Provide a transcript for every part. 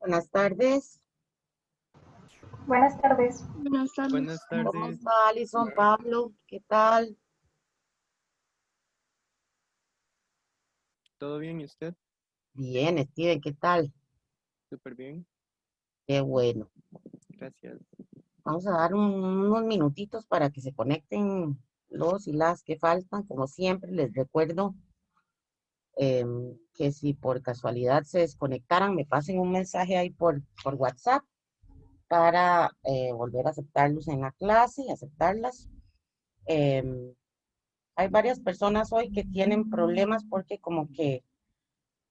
Buenas tardes. Buenas tardes. Buenas tardes. Buenas ¿Cómo tardes. está Alison, Pablo? ¿Qué tal? ¿Todo bien y usted? Bien, Steven, ¿qué tal? Súper bien. Qué bueno. Gracias. Vamos a dar unos minutitos para que se conecten los y las que faltan. Como siempre, les recuerdo que si por casualidad se desconectaran, me pasen un mensaje ahí por WhatsApp para volver a aceptarlos en la clase y aceptarlas. Em, Hay varias personas hoy que tienen problemas porque como que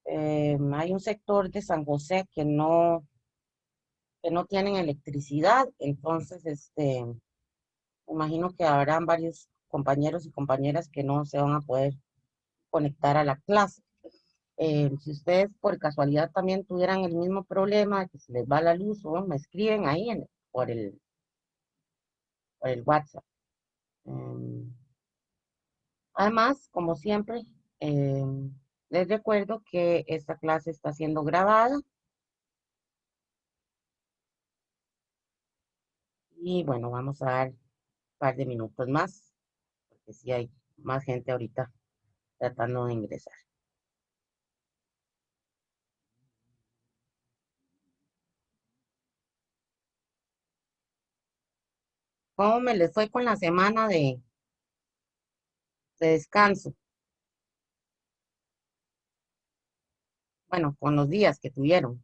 hay un sector de San José que no tienen electricidad, entonces me imagino que habrán varios compañeros y compañeras que no se van a poder conectar a la clase. Si ustedes por casualidad también tuvieran el mismo problema de que se les va la luz, o me escriben ahí por el WhatsApp. Además, como siempre, les recuerdo que esta clase está siendo grabada y bueno, vamos a dar un par de minutos más, porque sí hay más gente ahorita tratando de ingresar. ¿Cómo me les fue con la semana de descanso? Bueno, con los días que tuvieron.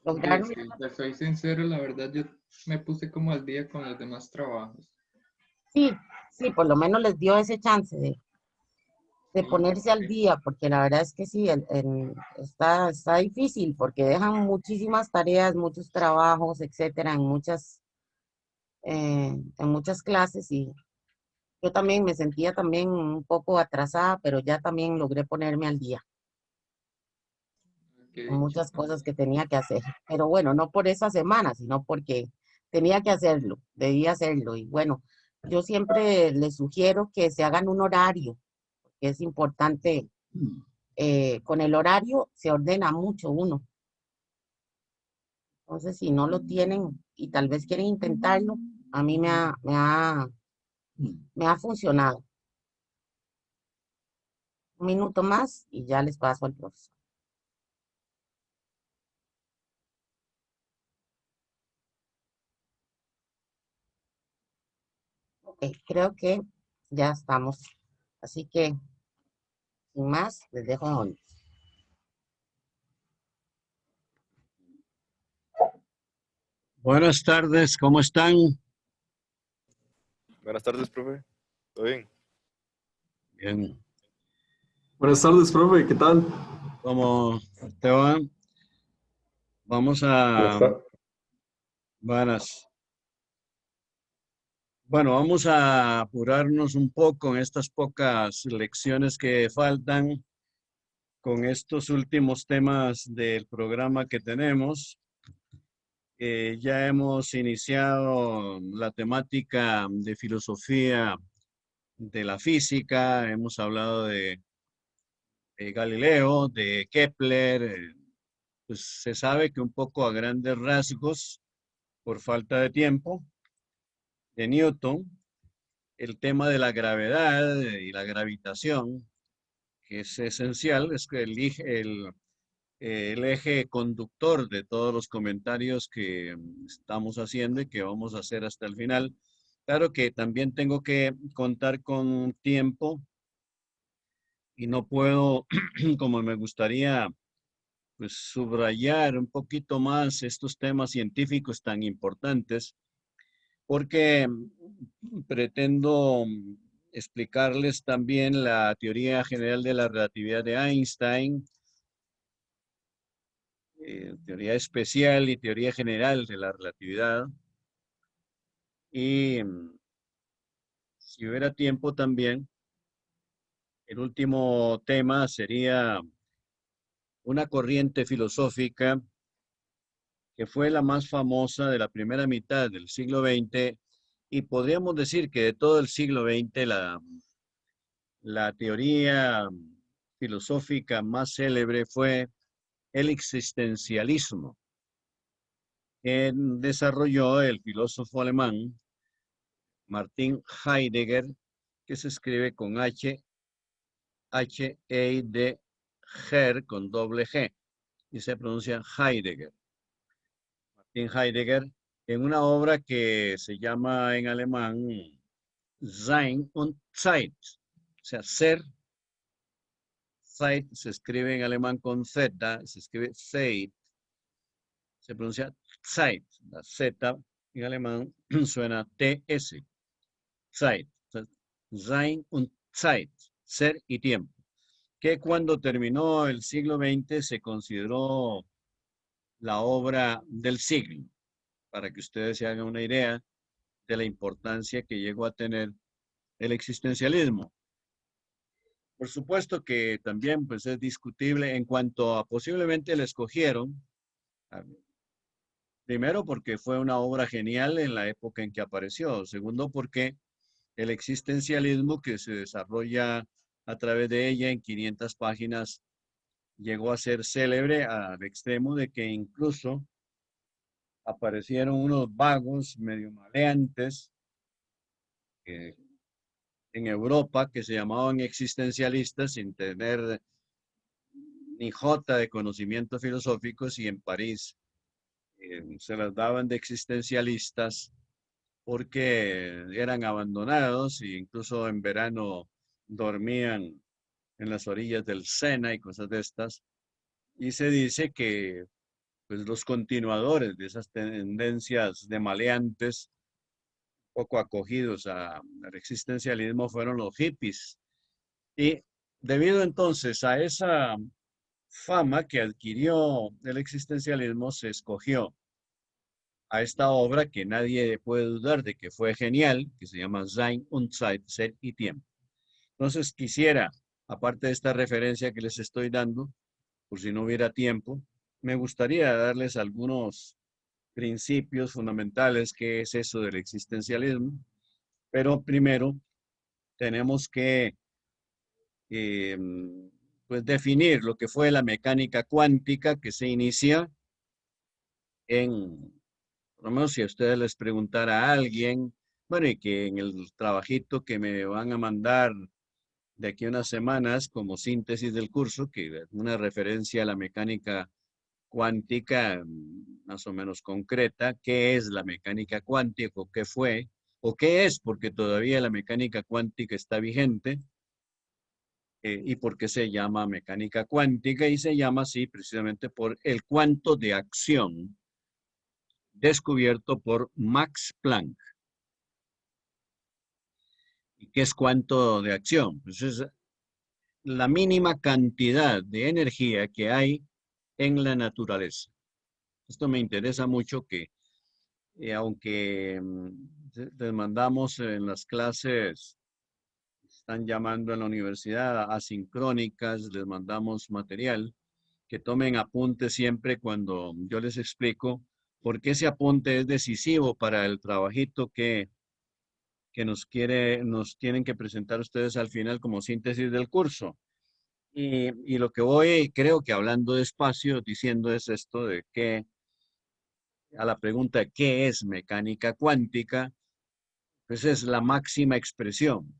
¿Lograron? Si te soy sincero, la verdad yo me puse como al día con los demás trabajos. Sí, sí, por lo menos les dio ese chance de Sí, ponerse al porque día, porque la verdad es que sí, está difícil, porque dejan muchísimas tareas, muchos trabajos, etcétera, en muchas clases, y yo también me sentía también un poco atrasada, pero ya también logré ponerme al día qué con dicha. muchas cosas que tenía que hacer. Pero bueno, no por esa semana, sino porque tenía que hacerlo, debía hacerlo. Y bueno, yo siempre les sugiero que se hagan un horario, que es importante. Con el horario se ordena mucho uno. Entonces, si no lo tienen y tal vez quieren intentarlo, a mí me ha funcionado. Un minuto más y ya les paso al profesor. Ok, creo que ya estamos. Así que, sin más, les dejo on. Buenas tardes, ¿cómo están? Buenas tardes, profe. ¿Todo bien? Bien, Buenas tardes, profe, ¿qué tal? ¿cómo te va? Vamos a, buenas. Bueno, vamos a apurarnos un poco en estas pocas lecciones que faltan con estos últimos temas del programa que tenemos. Ya hemos iniciado la temática de filosofía de la física, hemos hablado de Galileo, de Kepler, pues se sabe que un poco a grandes rasgos, por falta de tiempo, de Newton, el tema de la gravedad y la gravitación, que es esencial, es que el eje conductor de todos los comentarios que estamos haciendo y que vamos a hacer hasta el final. Claro que también tengo que contar con tiempo y no puedo, como me gustaría, pues subrayar un poquito más estos temas científicos tan importantes, porque pretendo explicarles también la teoría general de la relatividad de Einstein, teoría especial y teoría general de la relatividad. Y si hubiera tiempo también, el último tema sería una corriente filosófica que fue la más famosa de la primera mitad del siglo XX Y podríamos decir que de todo el siglo XX la teoría filosófica más célebre fue el existencialismo, que desarrolló el filósofo alemán Martin Heidegger, que se escribe con H-E-I-D-G con doble G, y se pronuncia Heidegger. Martin Heidegger, en una obra que se llama en alemán Sein und Zeit, o sea, ser. Zeit se escribe en alemán con Z, se escribe Zeit, se pronuncia Zeit. La Z en alemán suena TS, Zeit. Sein und Zeit, ser y tiempo. Que cuando terminó el siglo XX se consideró la obra del siglo, para que ustedes se hagan una idea de la importancia que llegó a tener el existencialismo. Por supuesto que también pues, es discutible en cuanto a posiblemente le escogieron, primero porque fue una obra genial en la época en que apareció, segundo porque el existencialismo que se desarrolla a través de ella en 500 páginas llegó a ser célebre al extremo de que incluso aparecieron unos vagos medio maleantes en Europa que se llamaban existencialistas sin tener ni jota de conocimientos filosóficos, y en París se las daban de existencialistas porque eran abandonados e incluso en verano dormían en las orillas del Sena y cosas de estas. Y se dice que pues, los continuadores de esas tendencias de maleantes, poco acogidos al existencialismo, fueron los hippies. Y debido entonces a esa fama que adquirió el existencialismo, se escogió a esta obra que nadie puede dudar de que fue genial, que se llama Sein und Zeit, ser y tiempo. Entonces quisiera, aparte de esta referencia que les estoy dando, por si no hubiera tiempo, me gustaría darles algunos principios fundamentales que es eso del existencialismo, pero primero tenemos que pues definir lo que fue la mecánica cuántica que se inicia por lo menos si a ustedes les preguntara a alguien, bueno, y que en el trabajito que me van a mandar de aquí a unas semanas como síntesis del curso, que es una referencia a la mecánica cuántica más o menos concreta, qué es la mecánica cuántica o qué fue, o qué es, porque todavía la mecánica cuántica está vigente, y por qué se llama mecánica cuántica, y se llama así precisamente por el cuánto de acción descubierto por Max Planck. ¿Y qué es cuánto de acción? Pues es la mínima cantidad de energía que hay en la naturaleza. Esto me interesa mucho que, aunque les mandamos en las clases, están llamando en la universidad asincrónicas, les mandamos material, que tomen apunte siempre cuando yo les explico, porque ese apunte es decisivo para el trabajito que nos tienen que presentar ustedes al final como síntesis del curso. Y lo que voy, creo que hablando despacio, diciendo es esto de que a la pregunta ¿qué es mecánica cuántica? Pues es la máxima expresión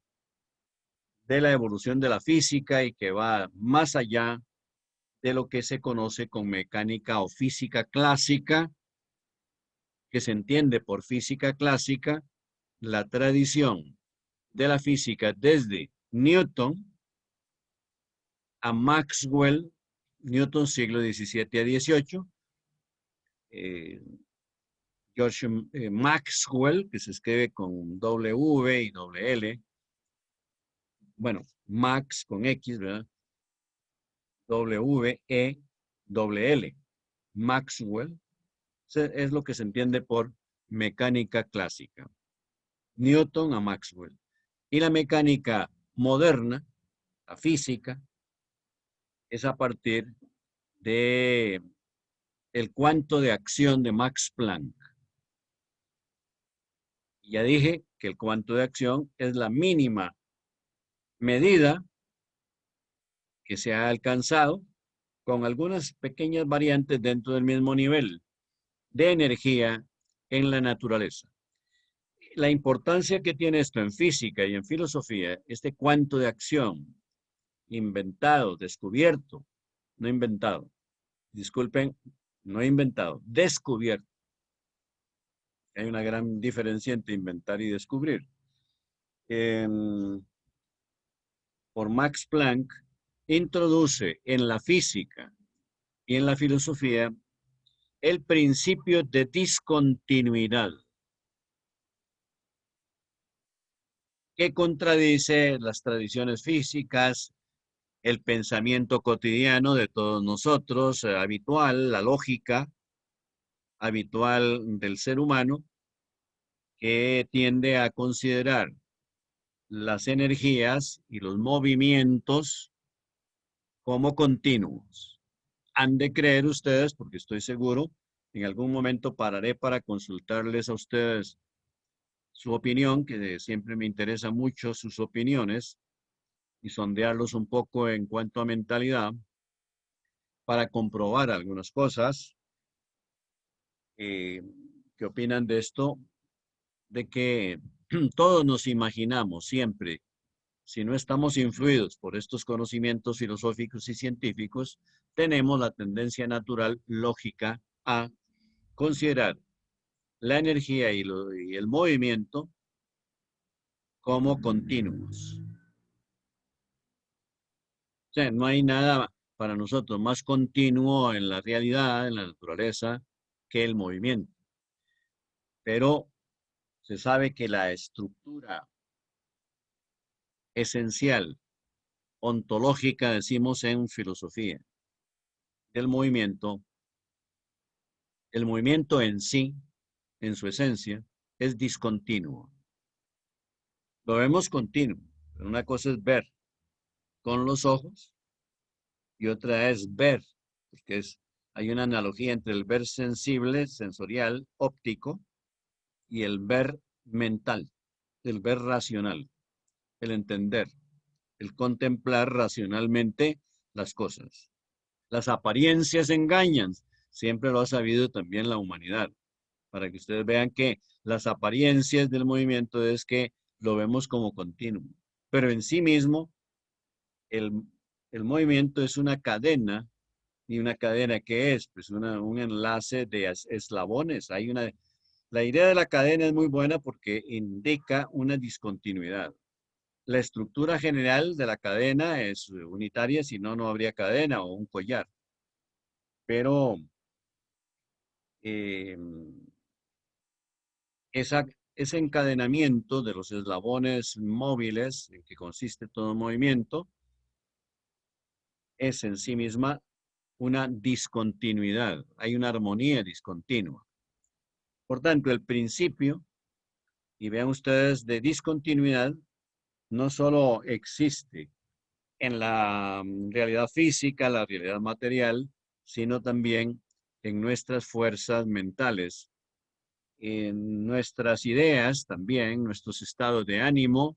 de la evolución de la física y que va más allá de lo que se conoce con mecánica o física clásica, que se entiende por física clásica la tradición de la física desde Newton a Maxwell, Newton siglo XVII a XVIII, George Maxwell, que se escribe con W y doble L, bueno, Max con X, ¿verdad? W-E-L, Maxwell, es lo que se entiende por mecánica clásica. Newton a Maxwell. Y la mecánica moderna, la física, es a partir de el cuánto de acción de Max Planck. Ya dije que el cuanto de acción es la mínima medida que se ha alcanzado con algunas pequeñas variantes dentro del mismo nivel de energía en la naturaleza. La importancia que tiene esto en física y en filosofía, este cuanto de acción, inventado, descubierto, no inventado, disculpen, no inventado, descubierto. Hay una gran diferencia entre inventar y descubrir. Por Max Planck, introduce en la física y en la filosofía el principio de discontinuidad, que contradice las tradiciones físicas, el pensamiento cotidiano de todos nosotros, habitual, la lógica habitual del ser humano, que tiende a considerar las energías y los movimientos como continuos. Han de creer ustedes, porque estoy seguro, en algún momento pararé para consultarles a ustedes su opinión, que siempre me interesa mucho sus opiniones, y sondearlos un poco en cuanto a mentalidad, para comprobar algunas cosas. ¿Qué opinan de esto? De que todos nos imaginamos siempre, si no estamos influidos por estos conocimientos filosóficos y científicos, tenemos la tendencia natural, lógica, a considerar la energía y el movimiento como continuos. O sea, no hay nada para nosotros más continuo en la realidad, en la naturaleza, que el movimiento. Pero se sabe que la estructura esencial, ontológica, decimos en filosofía, del movimiento, el movimiento en sí, en su esencia, es discontinuo. Lo vemos continuo, pero una cosa es ver con los ojos y otra es ver, porque hay una analogía entre el ver sensible, sensorial, óptico, y el ver mental, el ver racional, el entender, el contemplar racionalmente las cosas. Las apariencias engañan, siempre lo ha sabido también la humanidad, para que ustedes vean que las apariencias del movimiento es que lo vemos como continuo, pero en sí mismo el, el movimiento es una cadena. ¿Y una cadena qué es? Pues un enlace de eslabones. La idea de la cadena es muy buena porque indica una discontinuidad. La estructura general de la cadena es unitaria, si no, no habría cadena o un collar. Pero eh, ese encadenamiento de los eslabones móviles en que consiste todo movimiento es en sí misma una discontinuidad. Hay una armonía discontinua. Por tanto, el principio, y vean ustedes, de discontinuidad, no solo existe en la realidad física, la realidad material, sino también en nuestras fuerzas mentales, en nuestras ideas también, nuestros estados de ánimo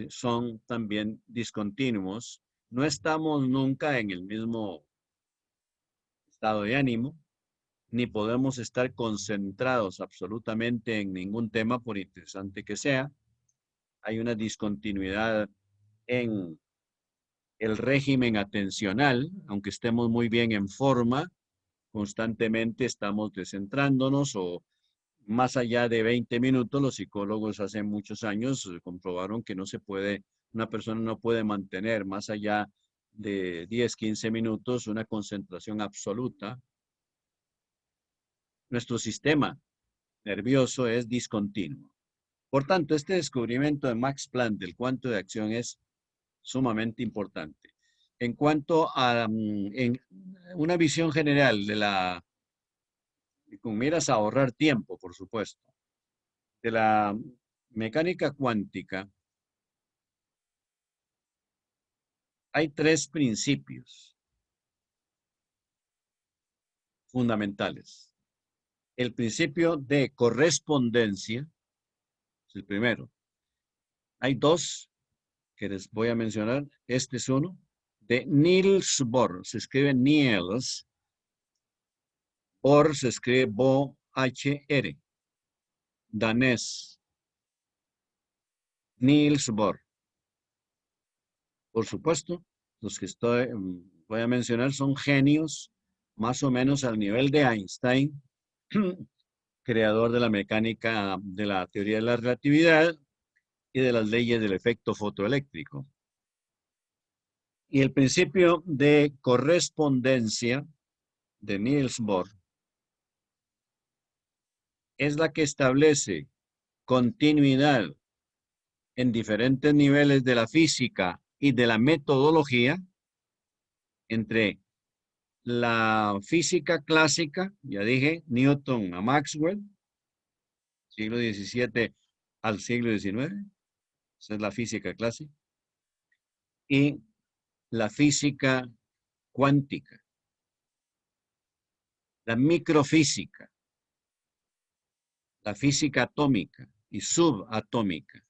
son también discontinuos. No estamos nunca en el mismo estado de ánimo, ni podemos estar concentrados absolutamente en ningún tema, por interesante que sea. Hay una discontinuidad en el régimen atencional, aunque estemos muy bien en forma, constantemente estamos descentrándonos o más allá de 20 minutos, los psicólogos hace muchos años comprobaron que no se puede, una persona no puede mantener más allá de 10, 15 minutos una concentración absoluta. Nuestro sistema nervioso es discontinuo. Por tanto, este descubrimiento de Max Planck del cuanto de acción es sumamente importante. En cuanto a en una visión general con miras a ahorrar tiempo, por supuesto, de la mecánica cuántica, hay tres principios fundamentales. El principio de correspondencia, Es el primero. Hay dos que les voy a mencionar. Este es uno de Niels Bohr. Se escribe Niels. Bohr se escribe Bohr. Danés. Niels Bohr. Por supuesto, los que voy a mencionar son genios, más o menos al nivel de Einstein, creador de la mecánica, de la teoría de la relatividad y de las leyes del efecto fotoeléctrico. Y el principio de correspondencia de Niels Bohr es la que establece continuidad en diferentes niveles de la física y de la metodología entre la física clásica, ya dije, Newton a Maxwell, siglo XVII al siglo XIX, esa es la física clásica, y la física cuántica, la microfísica, la física atómica y subatómica,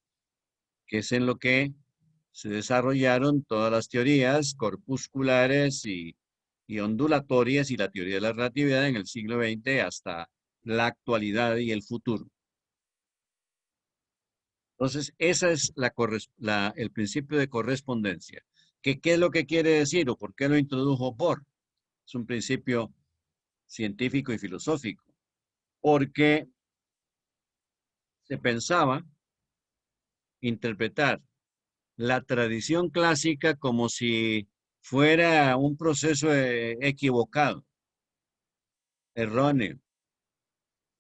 que es en lo que se desarrollaron todas las teorías corpusculares y ondulatorias y la teoría de la relatividad en el siglo XX hasta la actualidad y el futuro. Entonces, ese es el principio de correspondencia. ¿Qué es lo que quiere decir o por qué lo introdujo Bohr? Es un principio científico y filosófico, porque se pensaba interpretar la tradición clásica como si fuera un proceso equivocado, erróneo,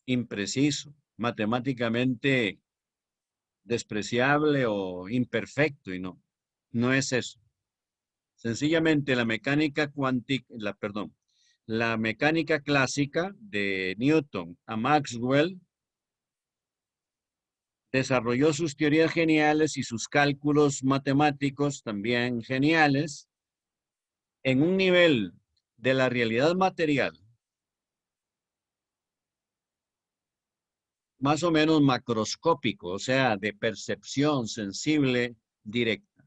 impreciso, matemáticamente despreciable o imperfecto, y no es eso. Sencillamente la mecánica cuántica, la mecánica clásica de Newton a Maxwell desarrolló sus teorías geniales y sus cálculos matemáticos también geniales en un nivel de la realidad material más o menos macroscópico, o sea, de percepción sensible directa,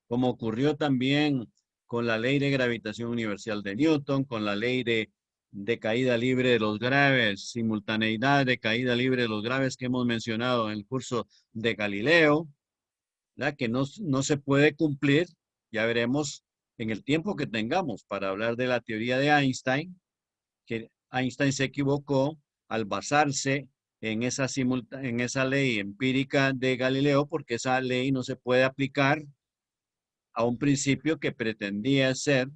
como ocurrió también con la ley de gravitación universal de Newton, con la ley de caída libre de los graves, simultaneidad de caída libre de los graves que hemos mencionado en el curso de Galileo, ¿verdad? Que no se puede cumplir, ya veremos en el tiempo que tengamos para hablar de la teoría de Einstein, que Einstein se equivocó al basarse en esa ley empírica de Galileo, porque esa ley no se puede aplicar a un principio que pretendía ser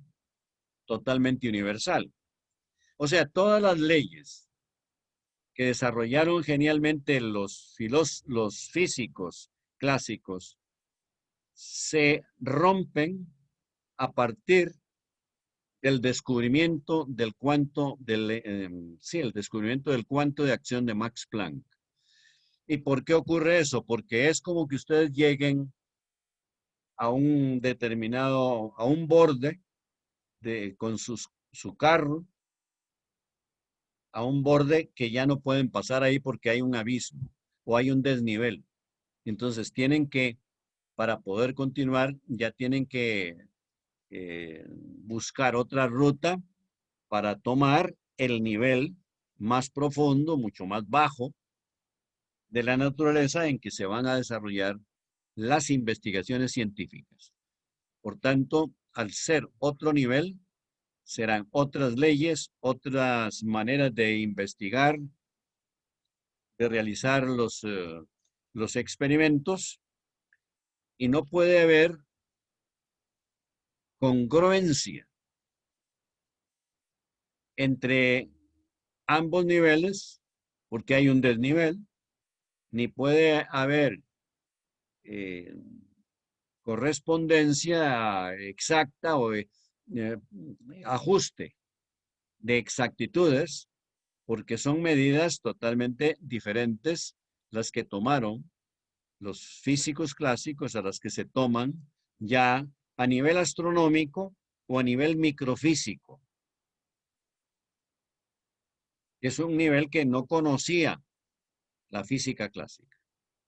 totalmente universal. O sea, todas las leyes que desarrollaron genialmente los físicos clásicos se rompen a partir del descubrimiento del el descubrimiento del cuanto de acción de Max Planck. ¿Y por qué ocurre eso? Porque es como que ustedes lleguen a un borde con su carro, a un borde que ya no pueden pasar ahí porque hay un abismo o hay un desnivel. Entonces para poder continuar, ya tienen que buscar otra ruta para tomar el nivel más profundo, mucho más bajo de la naturaleza en que se van a desarrollar las investigaciones científicas. Por tanto, al ser otro nivel, serán otras leyes, otras maneras de investigar, de realizar los experimentos, y no puede haber congruencia entre ambos niveles, porque hay un desnivel, ni puede haber correspondencia exacta o ajuste de exactitudes, porque son medidas totalmente diferentes las que tomaron los físicos clásicos a las que se toman ya a nivel astronómico o a nivel microfísico. Es un nivel que no conocía la física clásica.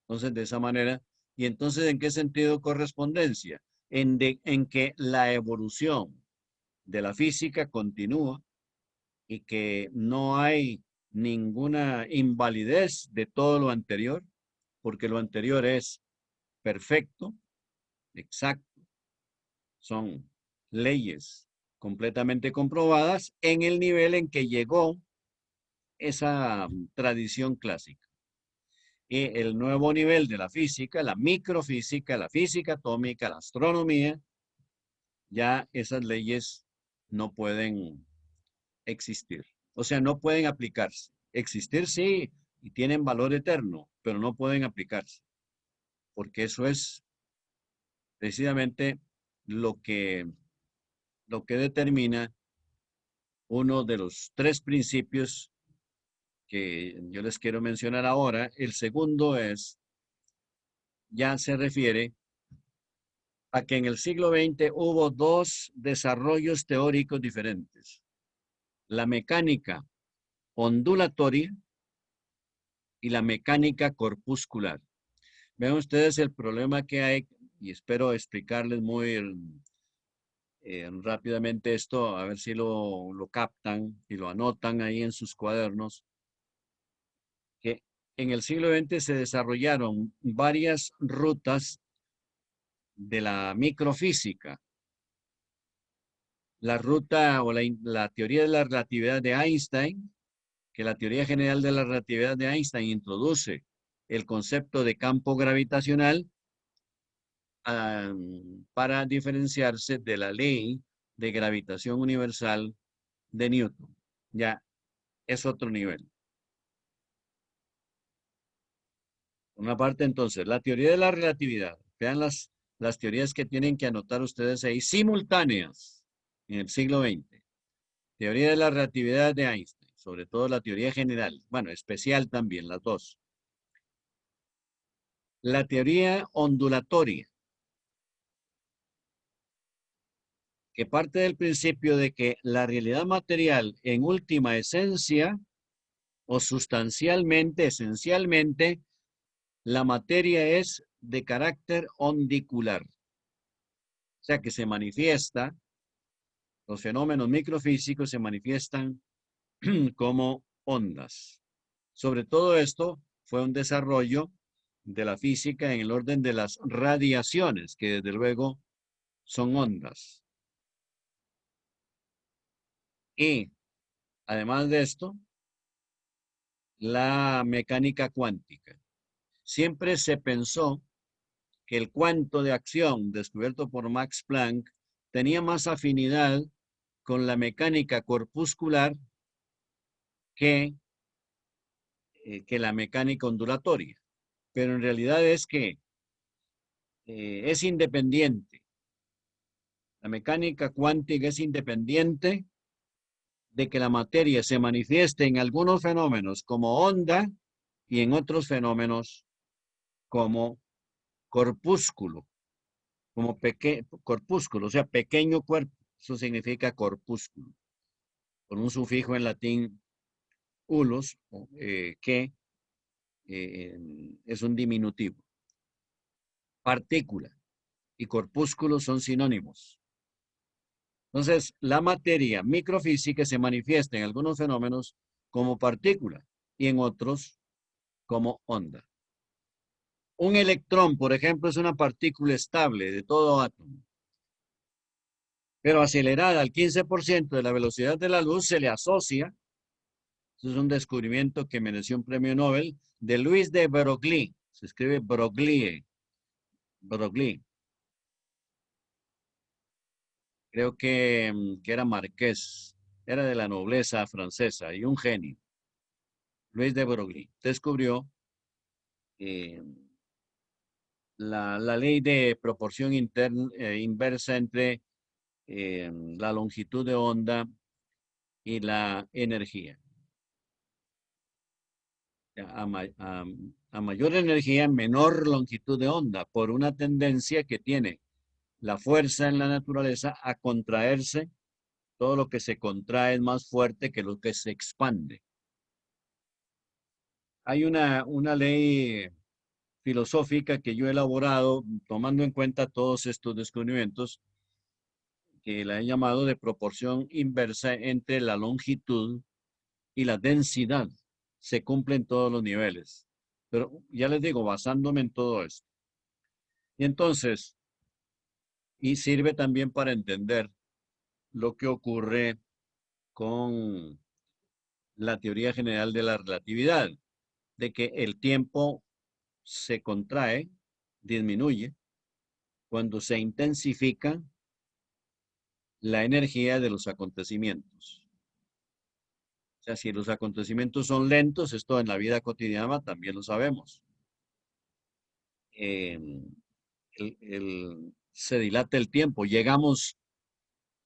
Entonces, de esa manera, y entonces, ¿en qué sentido correspondencia? En que la evolución de la física continúa y que no hay ninguna invalidez de todo lo anterior, porque lo anterior es perfecto, exacto, son leyes completamente comprobadas en el nivel en que llegó esa tradición clásica. Y el nuevo nivel de la física, la microfísica, la física atómica, la astronomía, ya esas leyes no pueden existir. O sea, no pueden aplicarse. Existir sí, y tienen valor eterno, pero no pueden aplicarse, porque eso es precisamente lo que, lo que determina uno de los tres principios que yo les quiero mencionar ahora. El segundo ya se refiere a que en el siglo XX hubo dos desarrollos teóricos diferentes. La mecánica ondulatoria y la mecánica corpuscular. Vean ustedes el problema que hay, y espero explicarles muy rápidamente esto, a ver si lo captan y lo anotan ahí en sus cuadernos, que en el siglo XX se desarrollaron varias rutas de la microfísica. La ruta o la teoría de la relatividad de Einstein, que la teoría general de la relatividad de Einstein introduce el concepto de campo gravitacional para diferenciarse de la ley de gravitación universal de Newton. Ya es otro nivel. Por una parte, entonces, la teoría de la relatividad. Vean las teorías que tienen que anotar ustedes ahí, simultáneas en el siglo XX. Teoría de la relatividad de Einstein, sobre todo la teoría general, bueno, especial también, las dos. La teoría ondulatoria, que parte del principio de que la realidad material en última esencia o sustancialmente, esencialmente, la materia es de carácter ondicular. O sea que se manifiesta, los fenómenos microfísicos se manifiestan como ondas. Sobre todo esto fue un desarrollo de la física en el orden de las radiaciones, que desde luego son ondas. Y además de esto, la mecánica cuántica. Siempre se pensó que el cuanto de acción descubierto por Max Planck tenía más afinidad con la mecánica corpuscular que la mecánica ondulatoria. Pero en realidad es que es independiente. La mecánica cuántica es independiente de que la materia se manifieste en algunos fenómenos como onda y en otros fenómenos como corpúsculo, como corpúsculo, o sea, pequeño cuerpo. Eso significa corpúsculo, con un sufijo en latín ulos, que es un diminutivo. Partícula y corpúsculo son sinónimos. Entonces, la materia microfísica se manifiesta en algunos fenómenos como partícula y en otros como onda. Un electrón, por ejemplo, es una partícula estable de todo átomo, pero acelerada al 15% de la velocidad de la luz se le asocia. Eso es un descubrimiento que mereció un premio Nobel de Luis de Broglie. Se escribe Broglie. Broglie. Creo que era marqués. Era de la nobleza francesa y un genio. Luis de Broglie descubrió la ley de proporción inversa entre la longitud de onda y la energía. A mayor energía, menor longitud de onda, por una tendencia que tiene la fuerza en la naturaleza a contraerse. Todo lo que se contrae es más fuerte que lo que se expande. Hay una ley filosófica que yo he elaborado tomando en cuenta todos estos descubrimientos que la he llamado de proporción inversa entre la longitud y la densidad. Se cumple en todos los niveles. Pero ya les digo, basándome en todo esto. Y entonces, y sirve también para entender lo que ocurre con la teoría general de la relatividad, de que el tiempo se contrae, disminuye, cuando se intensifica la energía de los acontecimientos. O sea, si los acontecimientos son lentos, esto en la vida cotidiana también lo sabemos. Se dilata el tiempo. Llegamos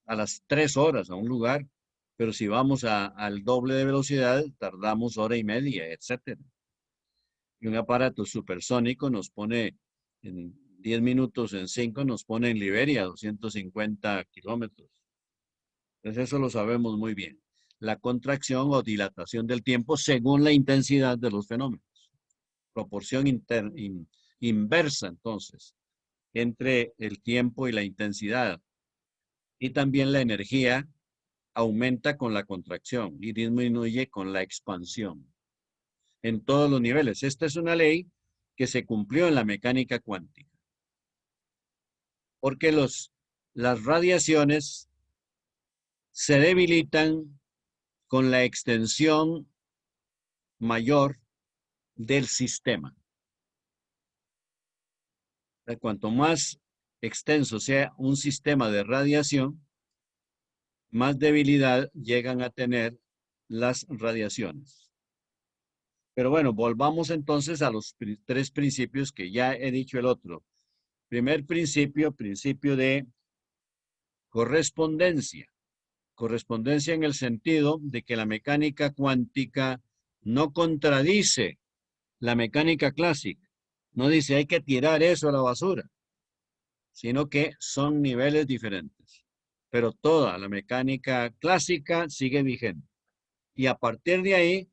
a las 3 horas a un lugar, pero si vamos al doble de velocidad, tardamos hora y media, etc. Y un aparato supersónico nos pone en 10 minutos, en 5, nos pone en Liberia, 250 kilómetros. Entonces eso lo sabemos muy bien. La contracción o dilatación del tiempo según la intensidad de los fenómenos. Proporción inversa, entonces, entre el tiempo y la intensidad. Y también la energía aumenta con la contracción y disminuye con la expansión. En todos los niveles. Esta es una ley que se cumplió en la mecánica cuántica. Porque las radiaciones se debilitan con la extensión mayor del sistema. Cuanto más extenso sea un sistema de radiación, más debilidad llegan a tener las radiaciones. Pero bueno, volvamos entonces a los 3 principios que ya he dicho el otro. Primer principio, principio de correspondencia. Correspondencia en el sentido de que la mecánica cuántica no contradice la mecánica clásica. No dice hay que tirar eso a la basura, sino que son niveles diferentes. Pero toda la mecánica clásica sigue vigente. Y a partir de ahí,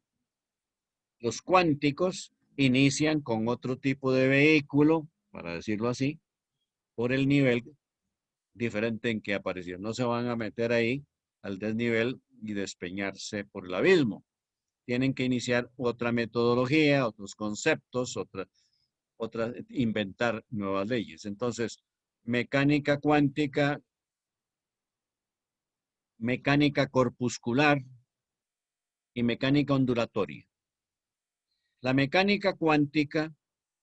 los cuánticos inician con otro tipo de vehículo, para decirlo así, por el nivel diferente en que apareció. No se van a meter ahí al desnivel y despeñarse por el abismo. Tienen que iniciar otra metodología, otros conceptos, inventar nuevas leyes. Entonces, mecánica cuántica, mecánica corpuscular y mecánica ondulatoria. La mecánica cuántica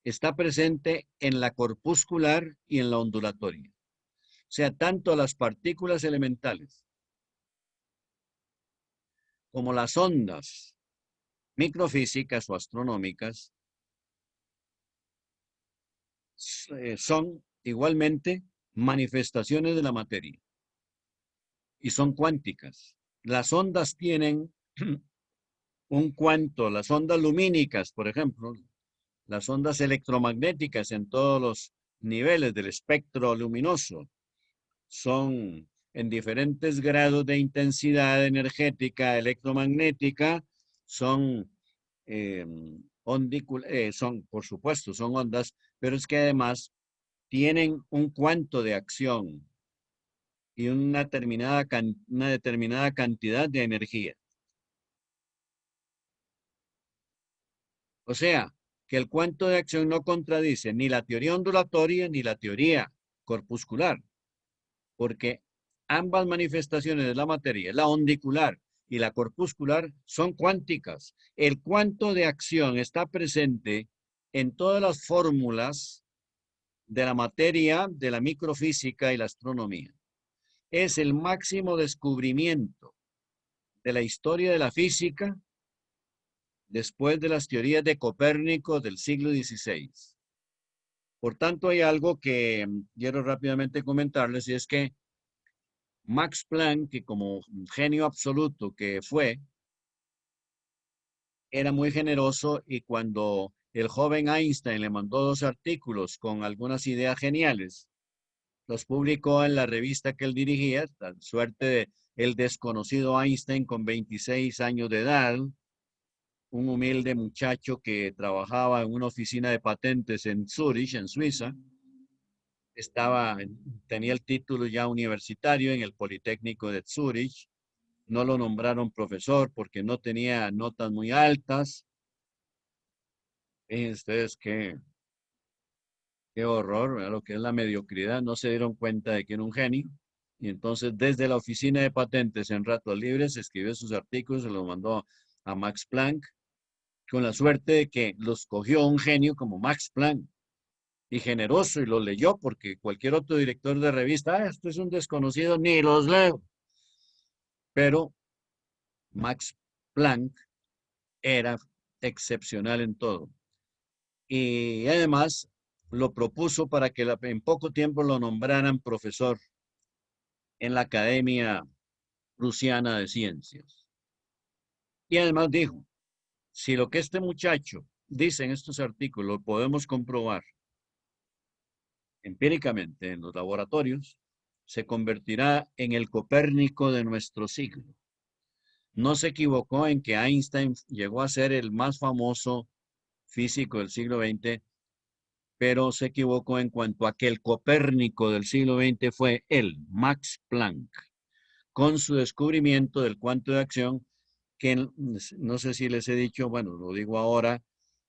está presente en la corpuscular y en la ondulatoria. O sea, tanto las partículas elementales como las ondas microfísicas o astronómicas son igualmente manifestaciones de la materia y son cuánticas. Las ondas tienen un cuanto, las ondas lumínicas, por ejemplo, las ondas electromagnéticas en todos los niveles del espectro luminoso son en diferentes grados de intensidad energética electromagnética, son por supuesto, son ondas, pero es que además tienen un cuanto de acción y una determinada cantidad de energía. O sea, que el cuanto de acción no contradice ni la teoría ondulatoria ni la teoría corpuscular, porque ambas manifestaciones de la materia, la ondicular y la corpuscular, son cuánticas. El cuanto de acción está presente en todas las fórmulas de la materia, de la microfísica y la astronomía. Es el máximo descubrimiento de la historia de la física después de las teorías de Copérnico del siglo XVI. Por tanto, hay algo que quiero rápidamente comentarles, y es que Max Planck, que como genio absoluto que fue, era muy generoso, y cuando el joven Einstein le mandó 2 artículos con algunas ideas geniales, los publicó en la revista que él dirigía, tan suerte de el desconocido Einstein con 26 años de edad, un humilde muchacho que trabajaba en una oficina de patentes en Zurich, en Suiza. Tenía el título ya universitario en el Politécnico de Zurich. No lo nombraron profesor porque no tenía notas muy altas. Fíjense ustedes qué horror, ¿verdad? Lo que es la mediocridad. No se dieron cuenta de que era un genio. Y entonces desde la oficina de patentes en ratos libres escribió sus artículos, se los mandó a Max Planck, con la suerte de que los cogió un genio como Max Planck y generoso y los leyó, porque cualquier otro director de revista, esto es un desconocido, ni los leo. Pero Max Planck era excepcional en todo. Y además lo propuso para que en poco tiempo lo nombraran profesor en la Academia Prusiana de Ciencias. Y además dijo, si lo que este muchacho dice en estos artículos lo podemos comprobar empíricamente en los laboratorios, se convertirá en el Copérnico de nuestro siglo. No se equivocó en que Einstein llegó a ser el más famoso físico del siglo XX, pero se equivocó en cuanto a que el Copérnico del siglo XX fue él, Max Planck, con su descubrimiento del cuanto de acción, que no sé si les he dicho, bueno, lo digo ahora,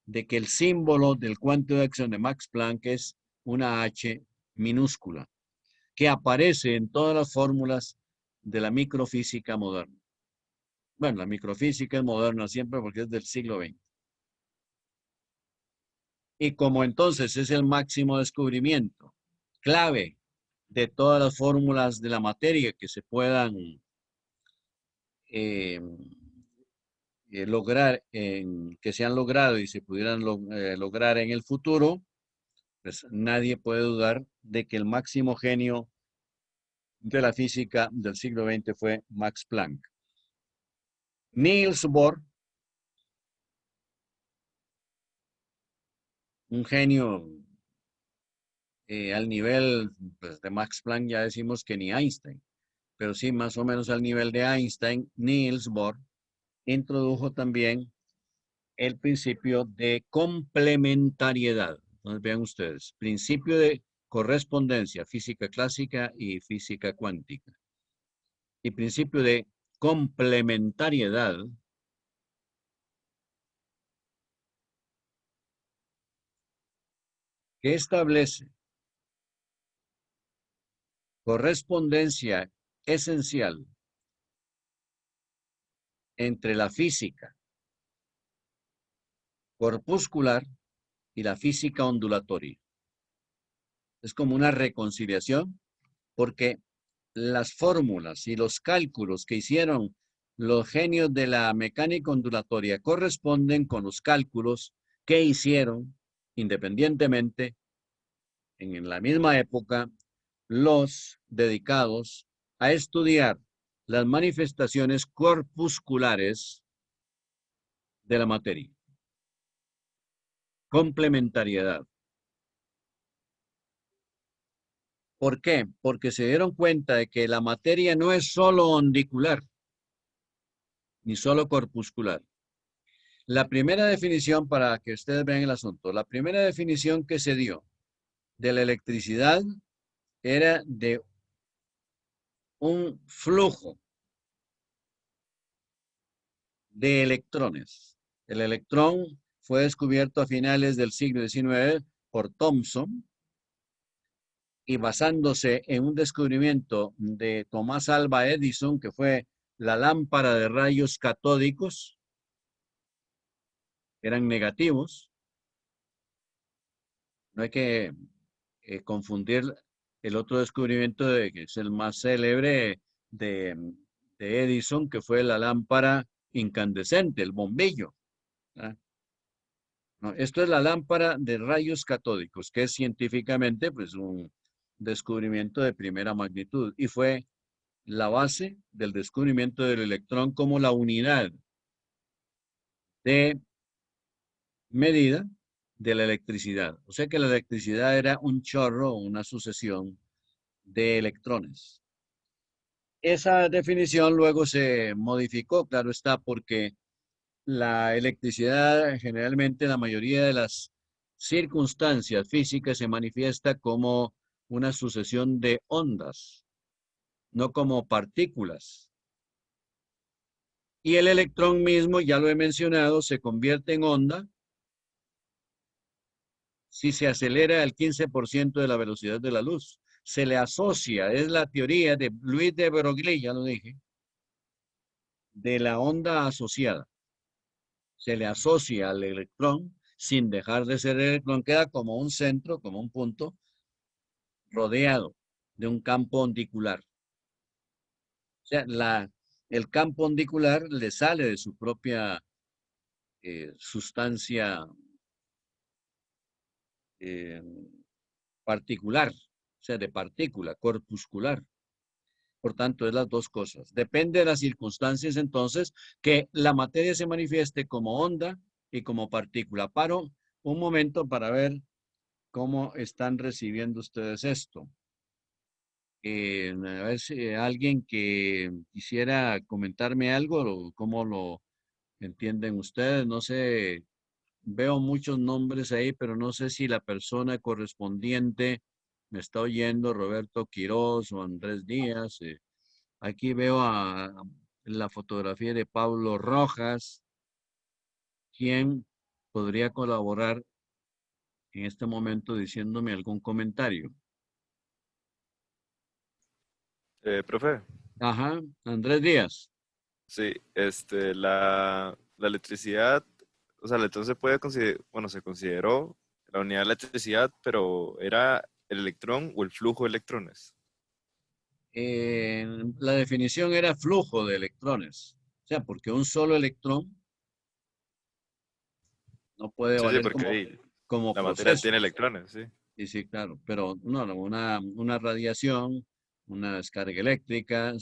de que el símbolo del cuanto de acción de Max Planck es una H minúscula, que aparece en todas las fórmulas de la microfísica moderna. Bueno, la microfísica es moderna siempre porque es del siglo XX. Y como entonces es el máximo descubrimiento, clave de todas las fórmulas de la materia que se puedan lograr, que se han logrado y se pudieran lograr en el futuro, pues nadie puede dudar de que el máximo genio de la física del siglo XX fue Max Planck. Niels Bohr, un genio al nivel pues, de Max Planck, ya decimos que ni Einstein, pero sí más o menos al nivel de Einstein. Niels Bohr introdujo también el principio de complementariedad. Entonces vean ustedes, principio de correspondencia, física clásica y física cuántica. Y principio de complementariedad, que establece correspondencia esencial entre la física corpuscular y la física ondulatoria. Es como una reconciliación porque las fórmulas y los cálculos que hicieron los genios de la mecánica ondulatoria corresponden con los cálculos que hicieron independientemente en la misma época los dedicados a estudiar las manifestaciones corpusculares de la materia. Complementariedad. ¿Por qué? Porque se dieron cuenta de que la materia no es solo ondicular, ni solo corpuscular. La primera definición, para que ustedes vean el asunto, la primera definición que se dio de la electricidad era de un flujo de electrones. El electrón fue descubierto a finales del siglo XIX por Thomson y basándose en un descubrimiento de Tomás Alva Edison, que fue la lámpara de rayos catódicos, eran negativos. No hay que confundir el otro descubrimiento que es el más célebre de Edison, que fue la lámpara incandescente, el bombillo. ¿Ah? No, esto es la lámpara de rayos catódicos, que es científicamente pues, un descubrimiento de primera magnitud y fue la base del descubrimiento del electrón como la unidad de medida de la electricidad. O sea que la electricidad era un chorro, una sucesión de electrones. Esa definición luego se modificó, claro está, porque La electricidad generalmente en la mayoría de las circunstancias físicas se manifiesta como una sucesión de ondas, no como partículas. Y el electrón mismo, ya lo he mencionado, se convierte en onda si se acelera al 15% de la velocidad de la luz. Se le asocia, es la teoría de Louis de Broglie, ya lo dije, de la onda asociada. Se le asocia al electrón sin dejar de ser electrón, queda como un centro, como un punto rodeado de un campo ondicular. O sea, el campo ondicular le sale de su propia sustancia particular, o sea, de partícula, corpuscular. Por tanto, es las dos cosas. Depende de las circunstancias, entonces, que la materia se manifieste como onda y como partícula. Paro un momento para ver cómo están recibiendo ustedes esto. A ver si alguien que quisiera comentarme algo, o cómo lo entienden ustedes. No sé, veo muchos nombres ahí, pero no sé si la persona correspondiente me está oyendo, Roberto Quiroz o Andrés Díaz. Aquí veo la fotografía de Pablo Rojas, quien podría colaborar en este momento diciéndome algún comentario. Profe, Ajá, Andrés Díaz. sí, la electricidad, o sea, el electrón se puede considerar, bueno, se consideró la unidad de electricidad, pero ¿era el electrón o el flujo de electrones? La definición era flujo de electrones. O sea, porque un solo electrón no puede Sí, sí, valer porque como, ahí como la materia proceso. tiene electrones, sí. Sí, sí, claro. Pero no, no, una radiación, una descarga eléctrica,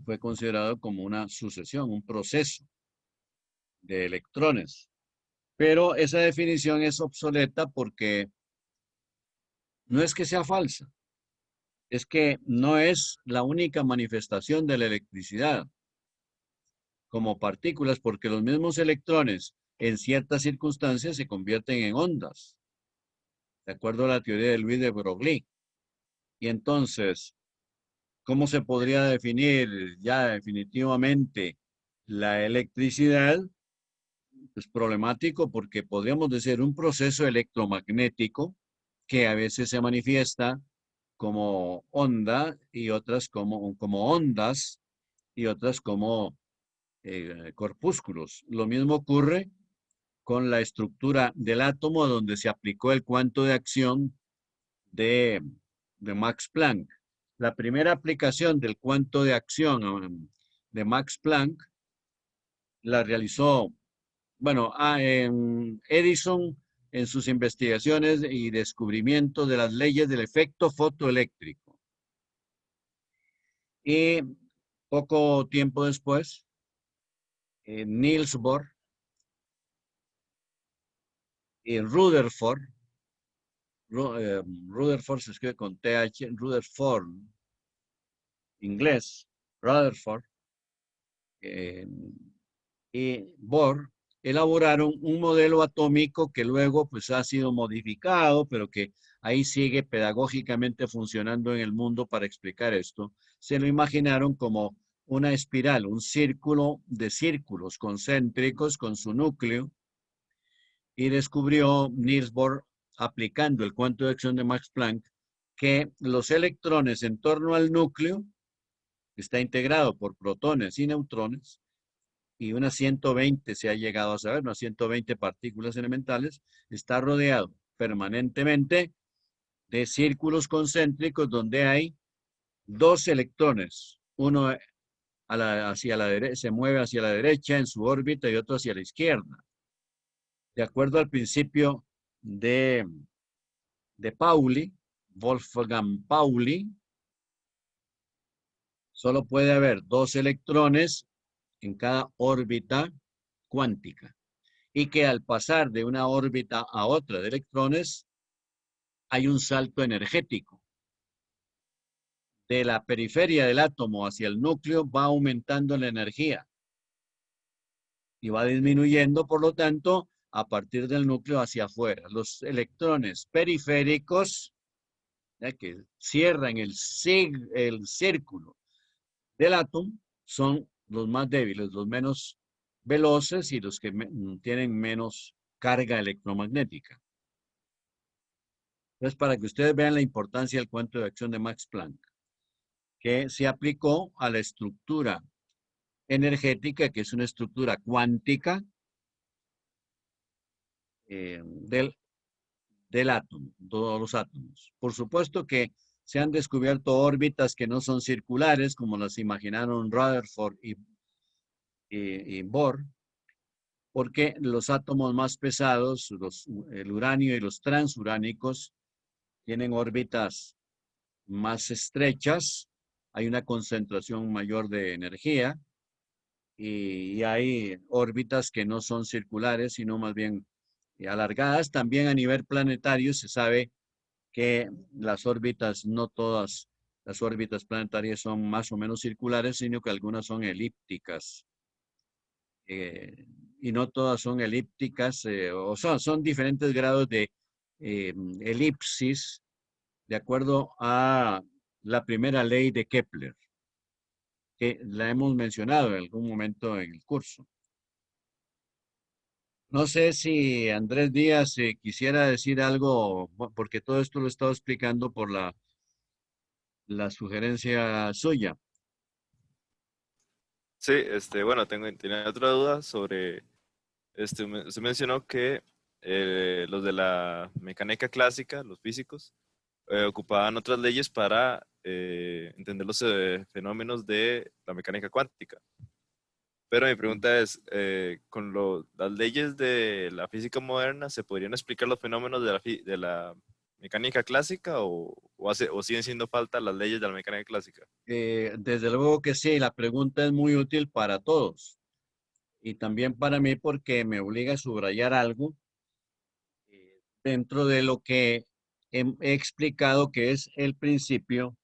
fue considerado como una sucesión, un proceso de electrones. Pero esa definición es obsoleta porque no es que sea falsa, es que no es la única manifestación de la electricidad como partículas, porque los mismos electrones en ciertas circunstancias se convierten en ondas, de acuerdo a la teoría de Louis de Broglie. Y entonces, ¿cómo se podría definir ya definitivamente la electricidad? Es problemático porque podríamos decir un proceso electromagnético que a veces se manifiesta como onda y otras como ondas y otras como corpúsculos. Lo mismo ocurre con la estructura del átomo donde se aplicó el cuanto de acción de, de Max Planck. La primera aplicación del cuanto de acción de Max Planck la realizó, bueno, Edison en sus investigaciones y descubrimiento de las leyes del efecto fotoeléctrico. Y poco tiempo después, Niels Bohr y Rutherford se escribe con TH, Rutherford, inglés, Rutherford, eh, y Bohr elaboraron un modelo atómico que luego pues ha sido modificado, pero que ahí sigue pedagógicamente funcionando en el mundo para explicar esto. Se lo imaginaron como una espiral, un círculo de círculos concéntricos con su núcleo, y descubrió Niels Bohr, aplicando el cuanto de acción de Max Planck, que los electrones en torno al núcleo está integrado por protones y neutrones, y unas 120 se ha llegado a saber, unas 120 partículas elementales, está rodeado permanentemente de círculos concéntricos donde hay dos electrones, uno hacia la derecha, se mueve hacia la derecha en su órbita y otro hacia la izquierda. De acuerdo al principio de Pauli, Wolfgang Pauli, solo puede haber dos electrones en cada órbita cuántica, y que al pasar de una órbita a otra de electrones hay un salto energético. De la periferia del átomo hacia el núcleo va aumentando la energía. y va disminuyendo, por lo tanto, a partir del núcleo hacia afuera. Los electrones periféricos, ya que cierran el círculo del átomo, son los más débiles, los menos veloces y los que tienen menos carga electromagnética. Entonces, para que ustedes vean la importancia del cuento de acción de Max Planck, que se aplicó a la estructura energética, que es una estructura cuántica del átomo, todos los átomos. Por supuesto que se han descubierto órbitas que no son circulares, como las imaginaron Rutherford y Bohr, porque los átomos más pesados, el uranio y los transuránicos, tienen órbitas más estrechas, hay una concentración mayor de energía y hay órbitas que no son circulares, sino más bien alargadas. También a nivel planetario se sabe que las órbitas, no todas las órbitas planetarias son más o menos circulares, sino que algunas son elípticas. Y no todas son elípticas, son diferentes grados de elipsis, de acuerdo a la primera ley de Kepler, que la hemos mencionado en algún momento en el curso. No sé si Andrés Díaz quisiera decir algo, porque todo esto lo he estado explicando por la sugerencia suya. Sí, bueno, tenía otra duda sobre, usted mencionó que los de la mecánica clásica, los físicos, ocupaban otras leyes para entender los fenómenos de la mecánica cuántica. Pero mi pregunta es, ¿con las leyes de la física moderna se podrían explicar los fenómenos de la mecánica clásica o siguen siendo falta las leyes de la mecánica clásica? Desde luego que sí, la pregunta es muy útil para todos y también para mí porque me obliga a subrayar algo dentro de lo que he explicado, que es el principio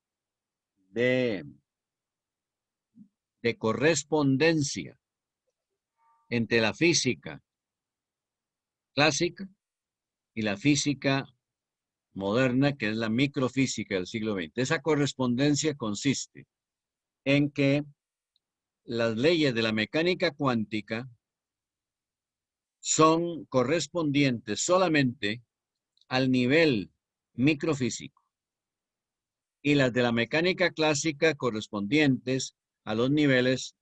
de correspondencia entre la física clásica y la física moderna, que es la microfísica del siglo XX. Esa correspondencia consiste en que las leyes de la mecánica cuántica son correspondientes solamente al nivel microfísico y las de la mecánica clásica correspondientes a los niveles,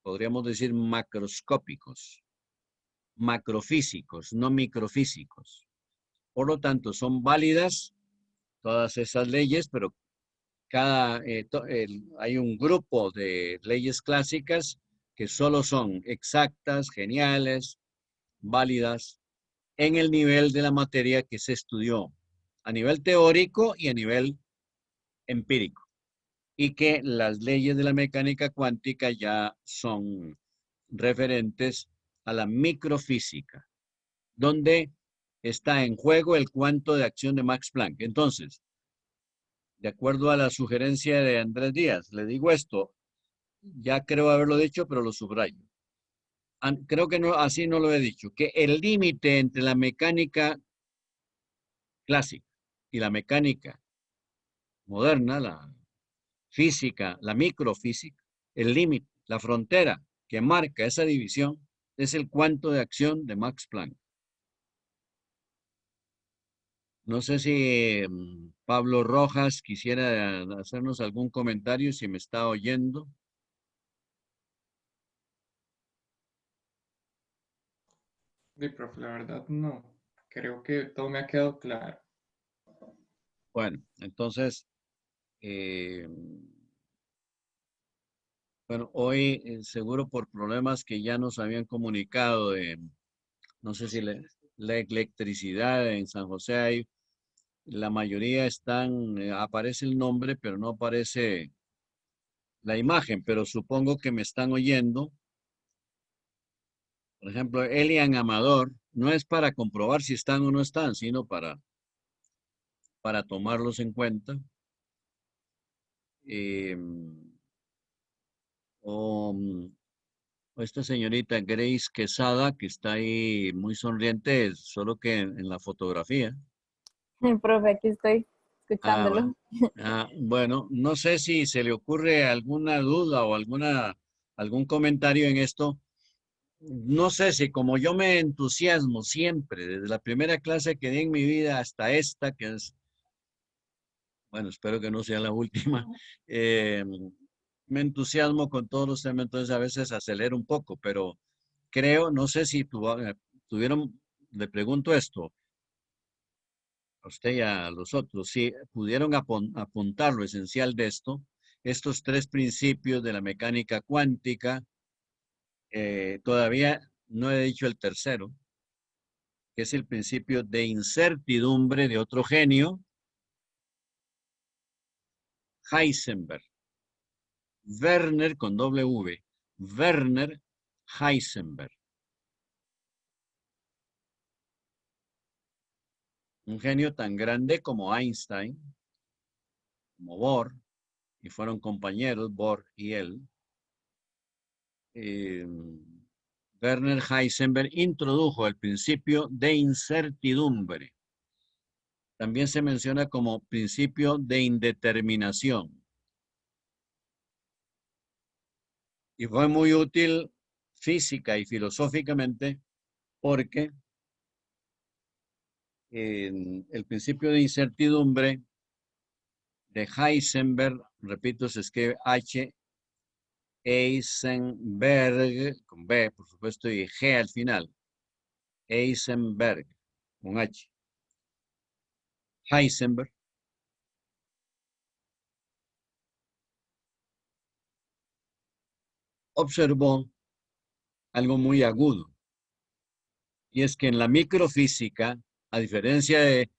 podríamos decir, macroscópicos, macrofísicos, no microfísicos. Por lo tanto, son válidas todas esas leyes, pero hay un grupo de leyes clásicas que solo son exactas, geniales, válidas en el nivel de la materia que se estudió, a nivel teórico y a nivel empírico. Y que las leyes de la mecánica cuántica ya son referentes a la microfísica, donde está en juego el cuento de acción de Max Planck. Entonces, de acuerdo a la sugerencia de Andrés Díaz, le digo esto, ya creo haberlo dicho, pero lo subrayo. Creo que no, así no lo he dicho, que el límite entre la mecánica clásica y la mecánica moderna, la física, la microfísica, el límite, la frontera que marca esa división es el cuento de acción de Max Planck. No sé si Pablo Rojas quisiera hacernos algún comentario, si me está oyendo. Sí, profe, la verdad no. Creo que todo me ha quedado claro. Bueno, entonces, bueno, hoy seguro por problemas que ya nos habían comunicado, no sé si la electricidad en San José hay, la mayoría están, aparece el nombre, pero no aparece la imagen, pero supongo que me están oyendo. Por ejemplo, Elian Amador, no es para comprobar si están o no están, sino para tomarlos en cuenta. O esta señorita Grace Quesada, que está ahí muy sonriente, solo que en la fotografía. Profe, aquí estoy Ah, escuchándolo. bueno, no sé si se le ocurre alguna duda o algún comentario en esto. No sé si como yo me entusiasmo siempre, desde la primera clase que di en mi vida hasta esta, que es, bueno, espero que no sea la última, me entusiasmo con todos los temas, entonces a veces acelero un poco, pero creo, no sé si tuvieron, le pregunto esto a usted y a los otros, si pudieron apuntar lo esencial de esto, estos tres principios de la mecánica cuántica, todavía no he dicho el tercero, que es el principio de incertidumbre de otro genio, Heisenberg. Werner con W. Werner Heisenberg. Un genio tan grande como Einstein, como Bohr, y fueron compañeros, Bohr y él. Werner Heisenberg introdujo el principio de incertidumbre. También se menciona como principio de indeterminación. Y fue muy útil física y filosóficamente porque el principio de incertidumbre de Heisenberg, repito, se escribe Heisenberg, con B, por supuesto, y G al final. Heisenberg, con H. Heisenberg observó algo muy agudo, y es que en la microfísica, a diferencia de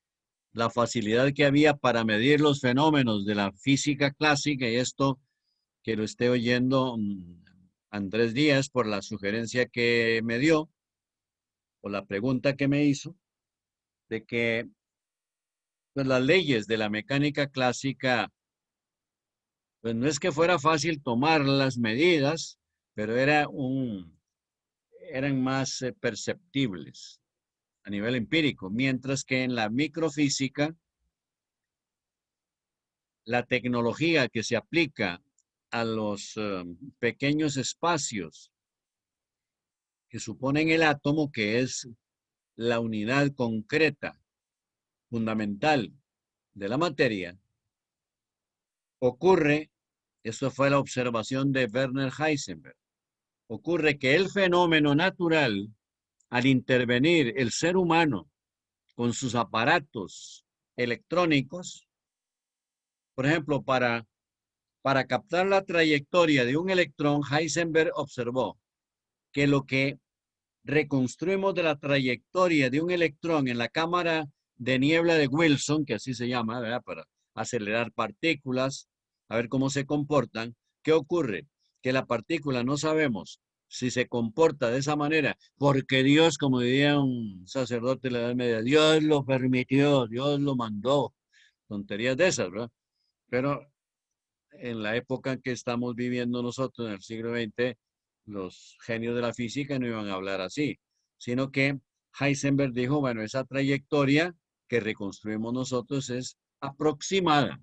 la facilidad que había para medir los fenómenos de la física clásica, y esto que lo esté oyendo Andrés Díaz por la sugerencia que me dio, o la pregunta que me hizo, de que pues, las leyes de la mecánica clásica, pues no es que fuera fácil tomar las medidas, pero eran más perceptibles a nivel empírico, mientras que en la microfísica, la tecnología que se aplica a los pequeños espacios que suponen el átomo, que es la unidad concreta, fundamental de la materia, ocurre, esto fue la observación de Werner Heisenberg, ocurre que el fenómeno natural, al intervenir el ser humano con sus aparatos electrónicos, por ejemplo, para captar la trayectoria de un electrón, Heisenberg observó que lo que reconstruimos de la trayectoria de un electrón en la cámara de niebla de Wilson, que así se llama, ¿verdad? Para acelerar partículas, a ver cómo se comportan. ¿Qué ocurre? Que la partícula no sabemos si se comporta de esa manera, porque Dios, como diría un sacerdote de la Edad Media, Dios lo permitió, Dios lo mandó. Tonterías de esas, ¿verdad? Pero en la época en que estamos viviendo nosotros, en el siglo XX, los genios de la física no iban a hablar así, sino que Heisenberg dijo, bueno, esa trayectoria que reconstruimos nosotros es aproximada,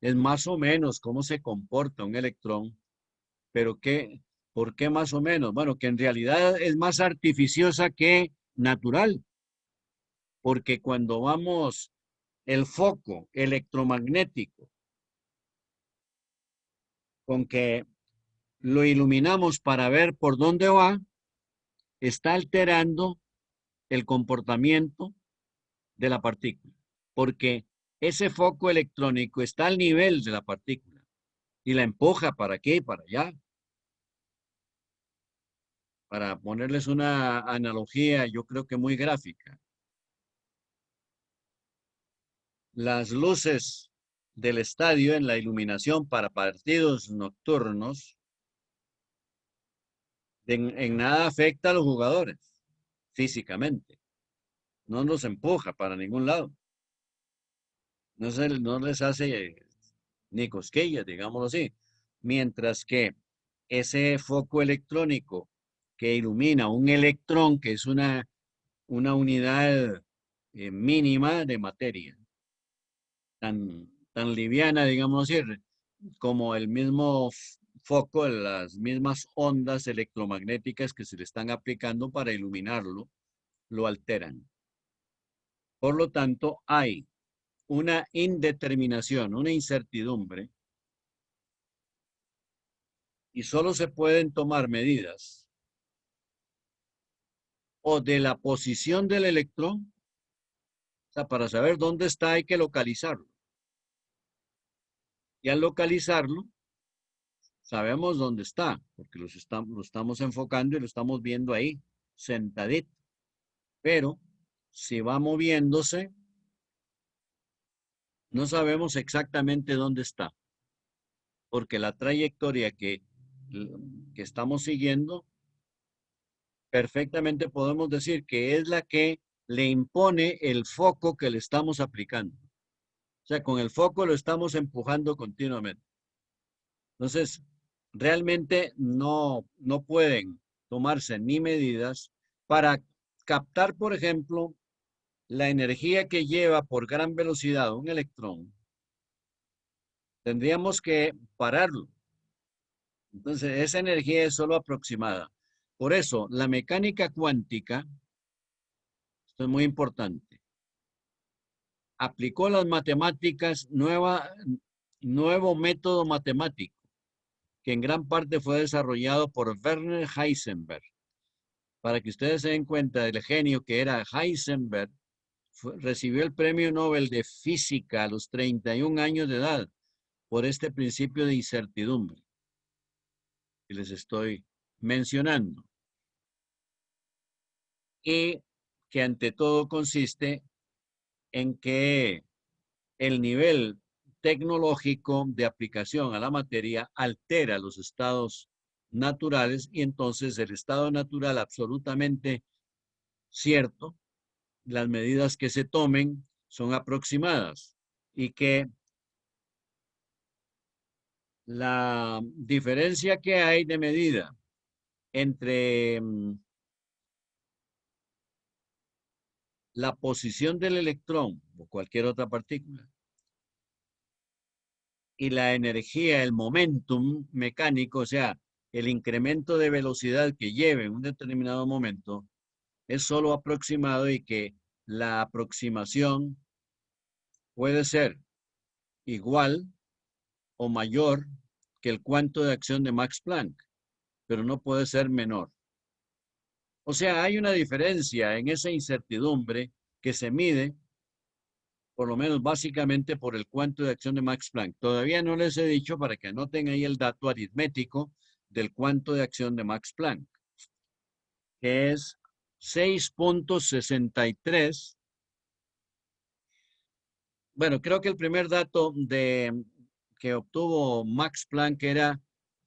es más o menos cómo se comporta un electrón, pero ¿por qué más o menos? Bueno, que en realidad es más artificiosa que natural, porque cuando vamos el foco electromagnético con que lo iluminamos para ver por dónde va, está alterando el comportamiento de la partícula, porque ese foco electrónico está al nivel de la partícula y la empuja para aquí y para allá. Para ponerles una analogía, yo creo que muy gráfica. Las luces del estadio en la iluminación para partidos nocturnos en nada afecta a los jugadores físicamente. No los empuja para ningún lado. No les hace ni cosquillas, digámoslo así. Mientras que ese foco electrónico que ilumina un electrón, que es una unidad mínima de materia, tan liviana, digamos así, como el mismo foco, las mismas ondas electromagnéticas que se le están aplicando para iluminarlo, lo alteran. Por lo tanto, hay una indeterminación, una incertidumbre, y solo se pueden tomar medidas o de la posición del electrón, o sea, para saber dónde está hay que localizarlo. Y al localizarlo, sabemos dónde está, porque lo estamos enfocando y lo estamos viendo ahí, sentadito. Pero si va moviéndose, no sabemos exactamente dónde está, porque la trayectoria que estamos siguiendo, perfectamente podemos decir que es la que le impone el foco que le estamos aplicando. O sea, con el foco lo estamos empujando continuamente. Entonces, realmente no pueden tomarse ni medidas para captar, por ejemplo, la energía que lleva por gran velocidad un electrón. Tendríamos que pararlo. Entonces, esa energía es solo aproximada. Por eso, la mecánica cuántica, esto es muy importante, aplicó las matemáticas, nuevo método matemático, que en gran parte fue desarrollado por Werner Heisenberg. Para que ustedes se den cuenta del genio que era Heisenberg, recibió el Premio Nobel de Física a los 31 años de edad por este principio de incertidumbre que les estoy mencionando. Y que ante todo consiste en que el nivel tecnológico de aplicación a la materia altera los estados naturales y entonces el estado natural absolutamente cierto, las medidas que se tomen son aproximadas y que la diferencia que hay de medida entre la posición del electrón o cualquier otra partícula y la energía, el momentum mecánico, o sea, el incremento de velocidad que lleve en un determinado momento, es solo aproximado y que la aproximación puede ser igual o mayor que el cuanto de acción de Max Planck, pero no puede ser menor. O sea, hay una diferencia en esa incertidumbre que se mide, por lo menos básicamente por el cuanto de acción de Max Planck. Todavía no les he dicho para que anoten ahí el dato aritmético del cuanto de acción de Max Planck, que es 6.63. Bueno, creo que el primer dato que obtuvo Max Planck era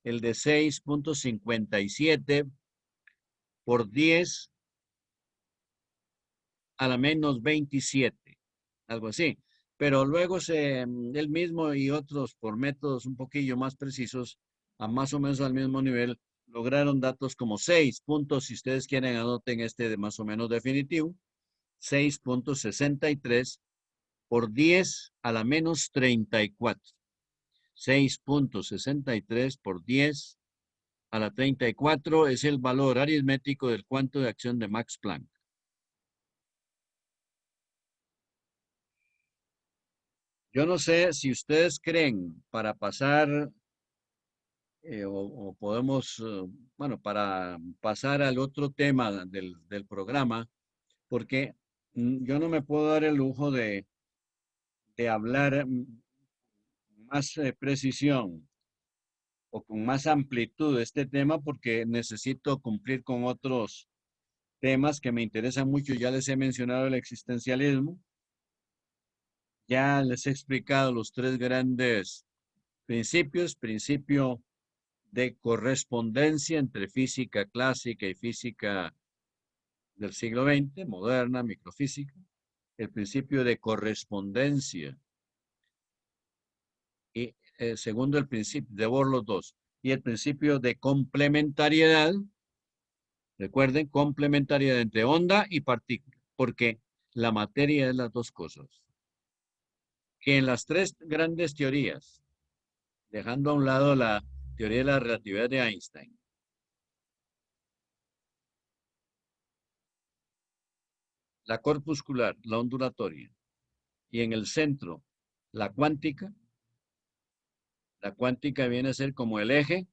el de 6.57 por 10 a la menos 27, algo así. Pero luego él mismo y otros por métodos un poquillo más precisos, a más o menos al mismo nivel, lograron datos como 6 puntos, si ustedes quieren anoten este de más o menos definitivo, 6.63 por 10 a la menos 34. 6.63 por 10 a la 34 es el valor aritmético del cuanto de acción de Max Planck. Yo no sé si ustedes creen para pasar o podemos, bueno, para pasar al otro tema del programa, porque yo no me puedo dar el lujo de hablar más precisión o con más amplitud de este tema porque necesito cumplir con otros temas que me interesan mucho. Ya les he mencionado el existencialismo. Ya les he explicado los tres grandes principios. Principio de correspondencia entre física clásica y física del siglo XX, moderna, microfísica. El principio de correspondencia. Y segundo, el principio de Bohr, los dos. y el principio de complementariedad. Recuerden, complementariedad entre onda y partícula, porque la materia es las dos cosas. Que en las tres grandes teorías, dejando a un lado la teoría de la relatividad de Einstein, la corpuscular, la ondulatoria, y en el centro, la cuántica viene a ser como el eje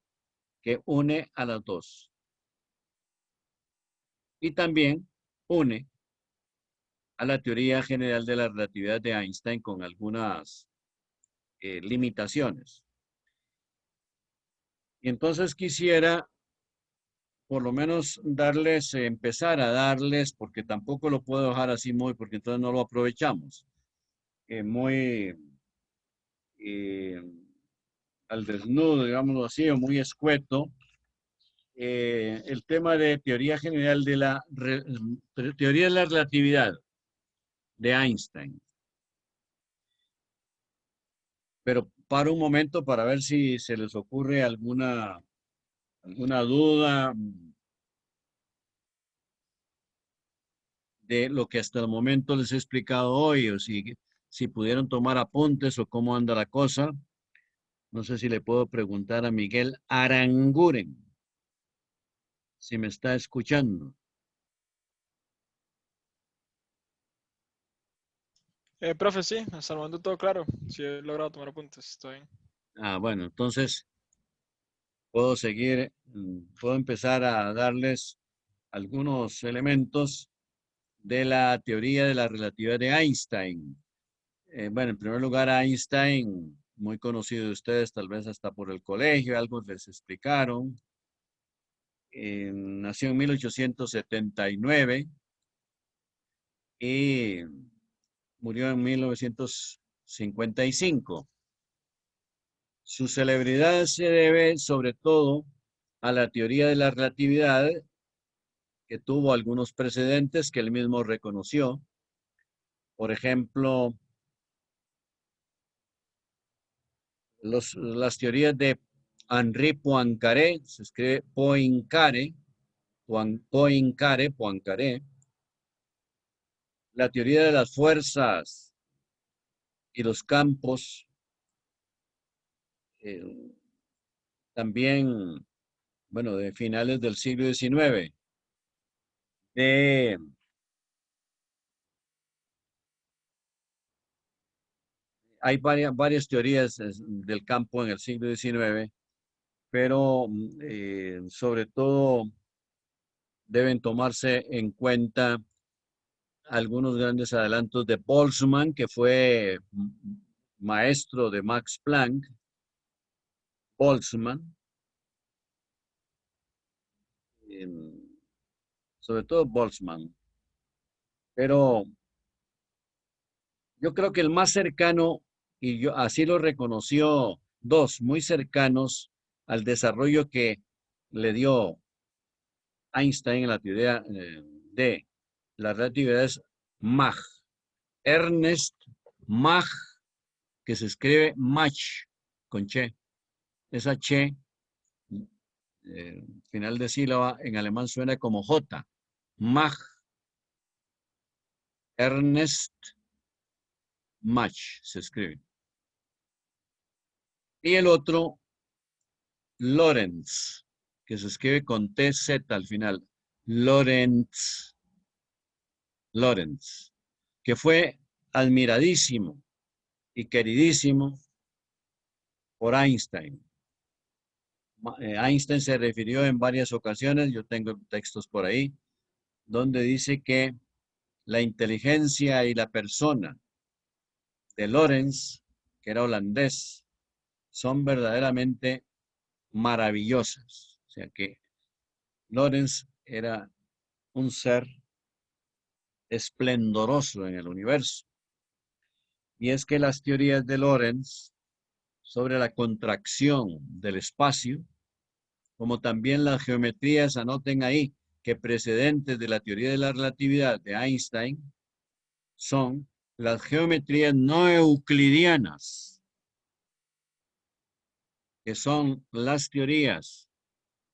que une a las dos. Y también une a la teoría general de la relatividad de Einstein con algunas limitaciones. Y entonces quisiera por lo menos darles, empezar a darles, porque tampoco lo puedo dejar así muy, porque entonces no lo aprovechamos, muy al desnudo, digámoslo así, o muy escueto, el tema de teoría general de la teoría de la relatividad de Einstein. Pero para un momento para ver si se les ocurre alguna duda de lo que hasta el momento les he explicado hoy, o si pudieron tomar apuntes o cómo anda la cosa. No sé si le puedo preguntar a Miguel Aranguren, si me está escuchando. Profe, sí, hasta el momento todo claro. Sí he logrado tomar apuntes, está bien. Ah, bueno, entonces puedo seguir, puedo empezar a darles algunos elementos de la teoría de la relatividad de Einstein. Bueno, en primer lugar, Einstein, muy conocido de ustedes, tal vez hasta por el colegio, algo les explicaron. Nació en 1879 y murió en 1955. Su celebridad se debe sobre todo a la teoría de la relatividad, que tuvo algunos precedentes que él mismo reconoció. Por ejemplo, las teorías de Henri Poincaré, se escribe Poincaré, la teoría de las fuerzas y los campos, también, bueno, de finales del siglo XIX, hay varias teorías del campo en el siglo XIX, pero sobre todo deben tomarse en cuenta algunos grandes adelantos de Boltzmann, que fue maestro de Max Planck. Boltzmann, sobre todo Boltzmann, pero yo creo que el más cercano, y yo así lo reconoció, dos muy cercanos al desarrollo que le dio Einstein en la teoría de la relatividad, es Mach. Ernest Mach, que se escribe Mach con Che. Esa Che, final de sílaba, en alemán suena como J. Mach. Ernest Mach se escribe. Y el otro, Lorentz, que se escribe con TZ al final. Lorentz, que fue admiradísimo y queridísimo por Einstein. Einstein se refirió en varias ocasiones, yo tengo textos por ahí, donde dice que la inteligencia y la persona de Lorentz, que era holandés, son verdaderamente maravillosas. O sea que Lorentz era un ser esplendoroso en el universo. Y es que las teorías de Lorentz sobre la contracción del espacio, como también las geometrías, anoten ahí que precedentes de la teoría de la relatividad de Einstein son las geometrías no euclidianas. que son las teorías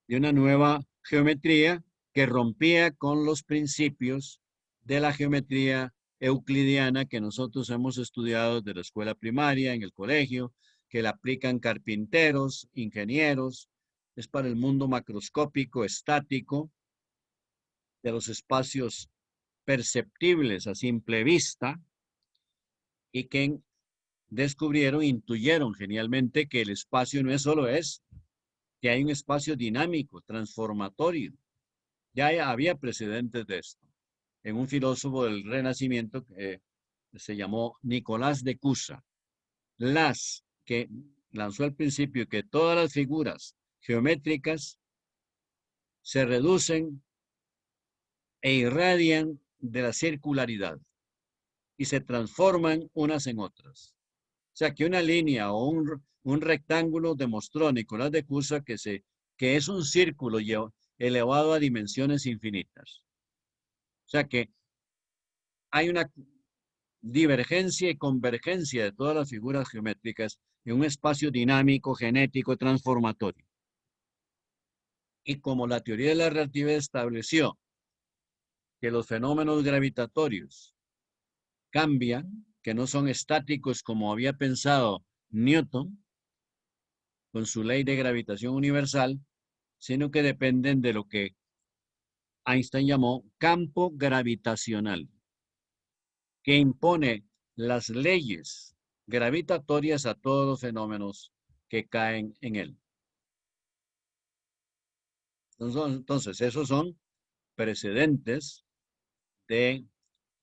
de una nueva geometría que rompía con los principios de la geometría euclidiana que nosotros hemos estudiado desde la escuela primaria, en el colegio, que la aplican carpinteros, ingenieros, es para el mundo macroscópico, estático, de los espacios perceptibles a simple vista, y que descubrieron, intuyeron genialmente que el espacio no es solo eso, que hay un espacio dinámico, transformatorio. Ya había precedentes de esto. En un filósofo del Renacimiento que se llamó Nicolás de Cusa, que lanzó el principio que todas las figuras geométricas se reducen e irradian de la circularidad y se transforman unas en otras. O sea, que una línea o un rectángulo demostró Nicolás de Cusa que es un círculo elevado a dimensiones infinitas. O sea, que hay una divergencia y convergencia de todas las figuras geométricas en un espacio dinámico, genético, transformatorio. Y como la teoría de la relatividad estableció que los fenómenos gravitatorios cambian, que no son estáticos como había pensado Newton con su ley de gravitación universal, sino que dependen de lo que Einstein llamó campo gravitacional, que impone las leyes gravitatorias a todos los fenómenos que caen en él. Entonces, esos son precedentes de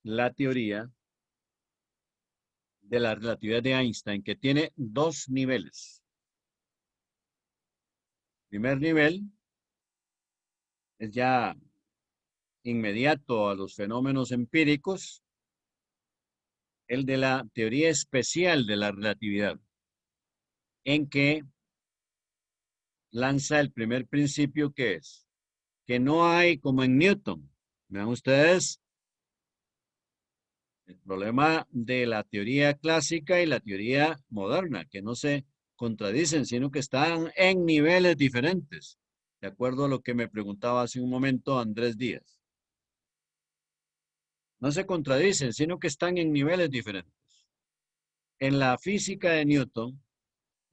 la teoría de la relatividad de Einstein, que tiene dos niveles. Primer nivel es ya inmediato a los fenómenos empíricos, el de la teoría especial de la relatividad, en que lanza el primer principio, que es que no hay, como en Newton, vean ustedes, el problema de la teoría clásica y la teoría moderna, que no se contradicen, sino que están en niveles diferentes, de acuerdo a lo que me preguntaba hace un momento Andrés Díaz. No se contradicen, sino que están en niveles diferentes. En la física de Newton,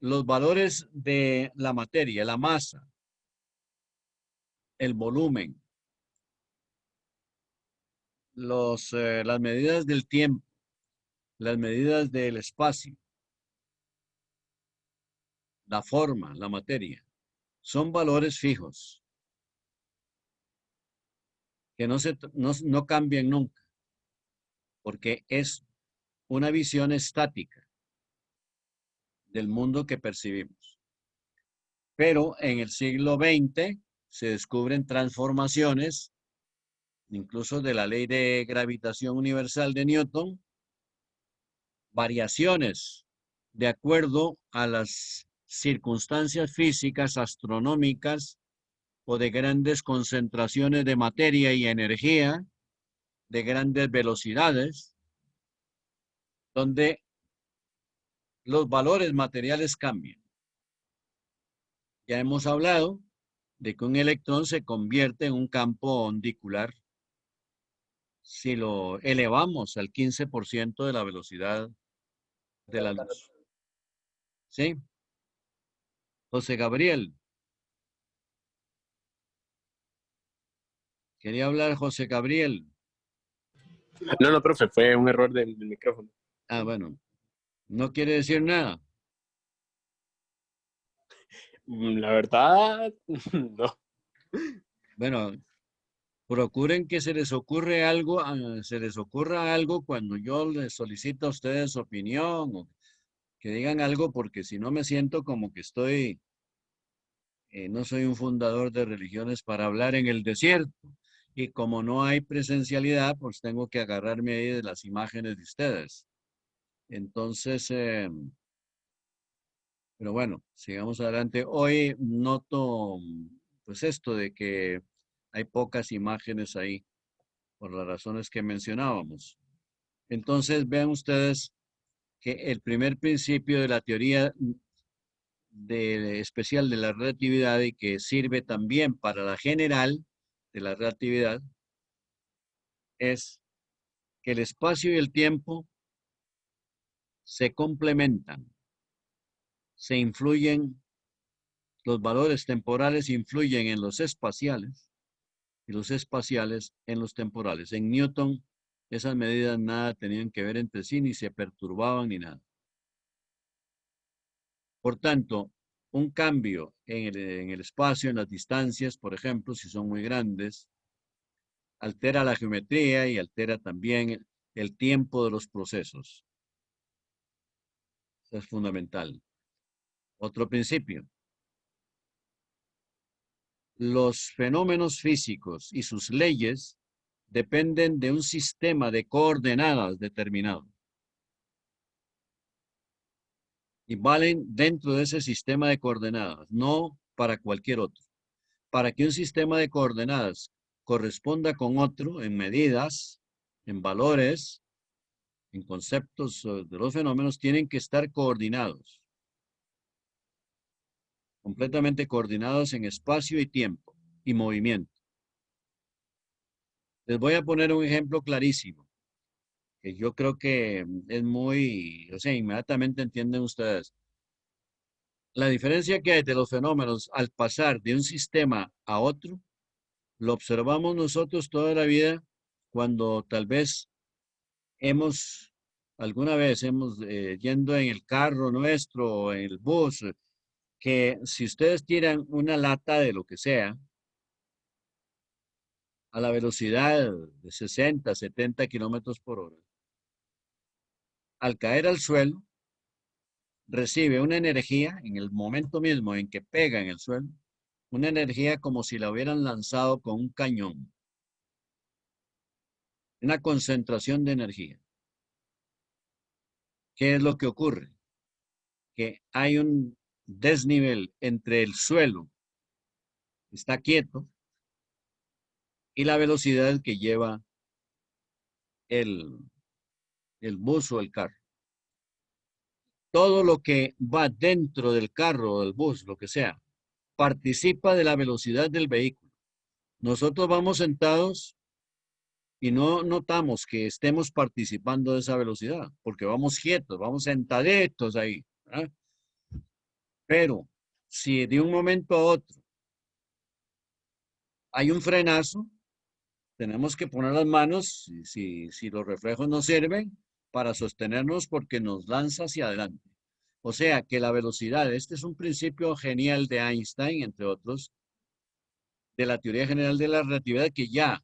los valores de la materia, la masa, el volumen, las medidas del tiempo, las medidas del espacio, la forma, la materia, son valores fijos que no cambian nunca, porque es una visión estática del mundo que percibimos. Pero en el siglo XX se descubren transformaciones, incluso de la ley de gravitación universal de Newton, variaciones de acuerdo a las circunstancias físicas, astronómicas o de grandes concentraciones de materia y energía, de grandes velocidades, donde los valores materiales cambian. Ya hemos hablado de que un electrón se convierte en un campo ondicular si lo elevamos al 15% de la velocidad de la luz. ¿Sí? José Gabriel. Quería hablar José Gabriel. No, profe, fue un error del micrófono. Ah, bueno. ¿No quiere decir nada? La verdad, no. Bueno, procuren que se les ocurra algo cuando yo les solicito a ustedes su opinión, o que digan algo, porque si no me siento como que no soy un fundador de religiones para hablar en el desierto. Y como no hay presencialidad, pues tengo que agarrarme ahí de las imágenes de ustedes. Entonces, pero bueno, sigamos adelante. Hoy noto, pues esto de que hay pocas imágenes ahí, por las razones que mencionábamos. Entonces, vean ustedes que el primer principio de la teoría especial de la relatividad y que sirve también para la general de la relatividad es que el espacio y el tiempo se complementan, se influyen, los valores temporales influyen en los espaciales y los espaciales en los temporales. En Newton, esas medidas nada tenían que ver entre sí, ni se perturbaban ni nada. Por tanto, un cambio en el espacio, en las distancias, por ejemplo, si son muy grandes, altera la geometría y altera también el tiempo de los procesos. Eso es fundamental. Otro principio. Los fenómenos físicos y sus leyes dependen de un sistema de coordenadas determinado. Y valen dentro de ese sistema de coordenadas, no para cualquier otro. Para que un sistema de coordenadas corresponda con otro en medidas, en valores, en conceptos de los fenómenos, tienen que estar coordinados. Completamente coordinados en espacio y tiempo y movimiento. Les voy a poner un ejemplo clarísimo, que yo creo que es muy, o sea, inmediatamente entienden ustedes. La diferencia que hay de los fenómenos al pasar de un sistema a otro, lo observamos nosotros toda la vida cuando tal vez alguna vez hemos yendo en el carro nuestro o en el bus, que si ustedes tiran una lata de lo que sea, a la velocidad de 60, 70 kilómetros por hora, al caer al suelo, recibe una energía en el momento mismo en que pega en el suelo, una energía como si la hubieran lanzado con un cañón. Una concentración de energía. ¿Qué es lo que ocurre? Que hay un desnivel entre el suelo, que está quieto, y la velocidad que lleva el bus o el carro. Todo lo que va dentro del carro o del bus, lo que sea, participa de la velocidad del vehículo. Nosotros vamos sentados y no notamos que estemos participando de esa velocidad, porque vamos quietos, vamos sentaditos ahí. ¿Eh? Pero si de un momento a otro hay un frenazo, tenemos que poner las manos, si los reflejos nos sirven, para sostenernos porque nos lanza hacia adelante. O sea que la velocidad, este es un principio genial de Einstein, entre otros, de la teoría general de la relatividad, que ya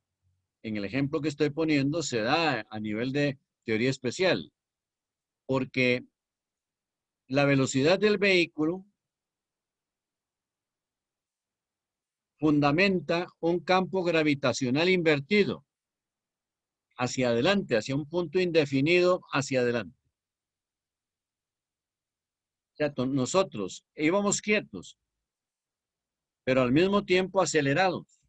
en el ejemplo que estoy poniendo se da a nivel de teoría especial, porque la velocidad del vehículo fundamenta un campo gravitacional invertido hacia adelante, hacia un punto indefinido hacia adelante. O sea, nosotros íbamos quietos, pero al mismo tiempo acelerados.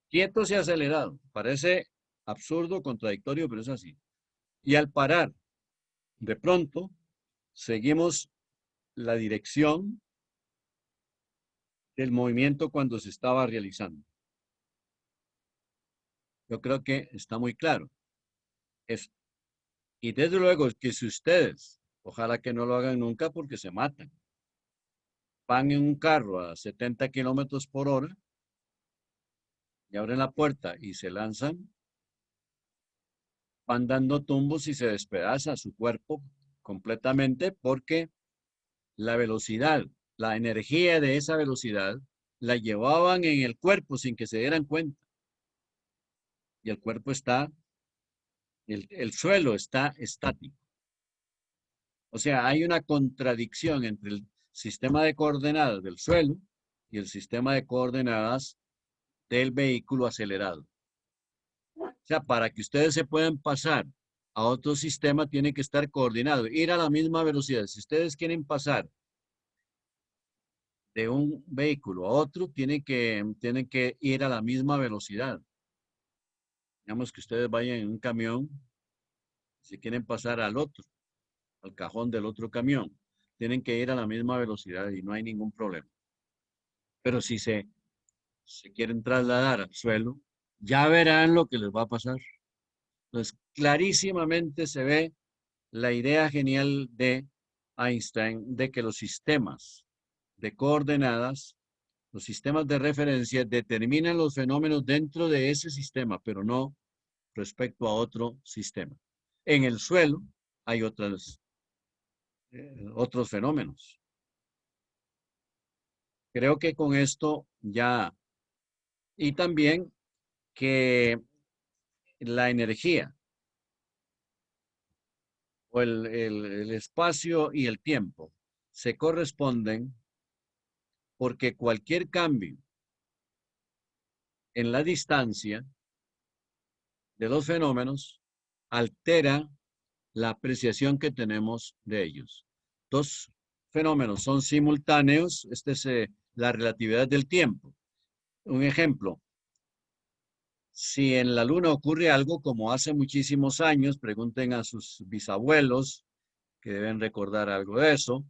Quietos y acelerados. Parece absurdo, contradictorio, pero es así. Y al parar, de pronto, seguimos la dirección del movimiento cuando se estaba realizando. Yo creo que está muy claro eso. Y desde luego que si ustedes, ojalá que no lo hagan nunca porque se matan, van en un carro a 70 kilómetros por hora y abren la puerta y se lanzan, van dando tumbos y se despedaza su cuerpo completamente porque la velocidad, la energía de esa velocidad la llevaban en el cuerpo sin que se dieran cuenta. Y el cuerpo está, el suelo está estático. O sea, hay una contradicción entre el sistema de coordenadas del suelo y el sistema de coordenadas del vehículo acelerado. O sea, para que ustedes se puedan pasar a otro sistema, tiene que estar coordinado, ir a la misma velocidad. Si ustedes quieren pasar de un vehículo a otro, tienen que ir a la misma velocidad. Digamos que ustedes vayan en un camión, si quieren pasar al otro, al cajón del otro camión. tienen que ir a la misma velocidad y no hay ningún problema. Pero si se quieren trasladar al suelo, ya verán lo que les va a pasar. Entonces, clarísimamente se ve la idea genial de Einstein de que los sistemas de coordenadas, los sistemas de referencia determinan los fenómenos dentro de ese sistema, pero no respecto a otro sistema. En el suelo hay otros fenómenos. Creo que con esto ya, y también que la energía o el espacio y el tiempo se corresponden porque cualquier cambio en la distancia de los fenómenos altera la apreciación que tenemos de ellos. Dos fenómenos son simultáneos, esta es la relatividad del tiempo. Un ejemplo, si en la Luna ocurre algo como hace muchísimos años, pregunten a sus bisabuelos que deben recordar algo de eso,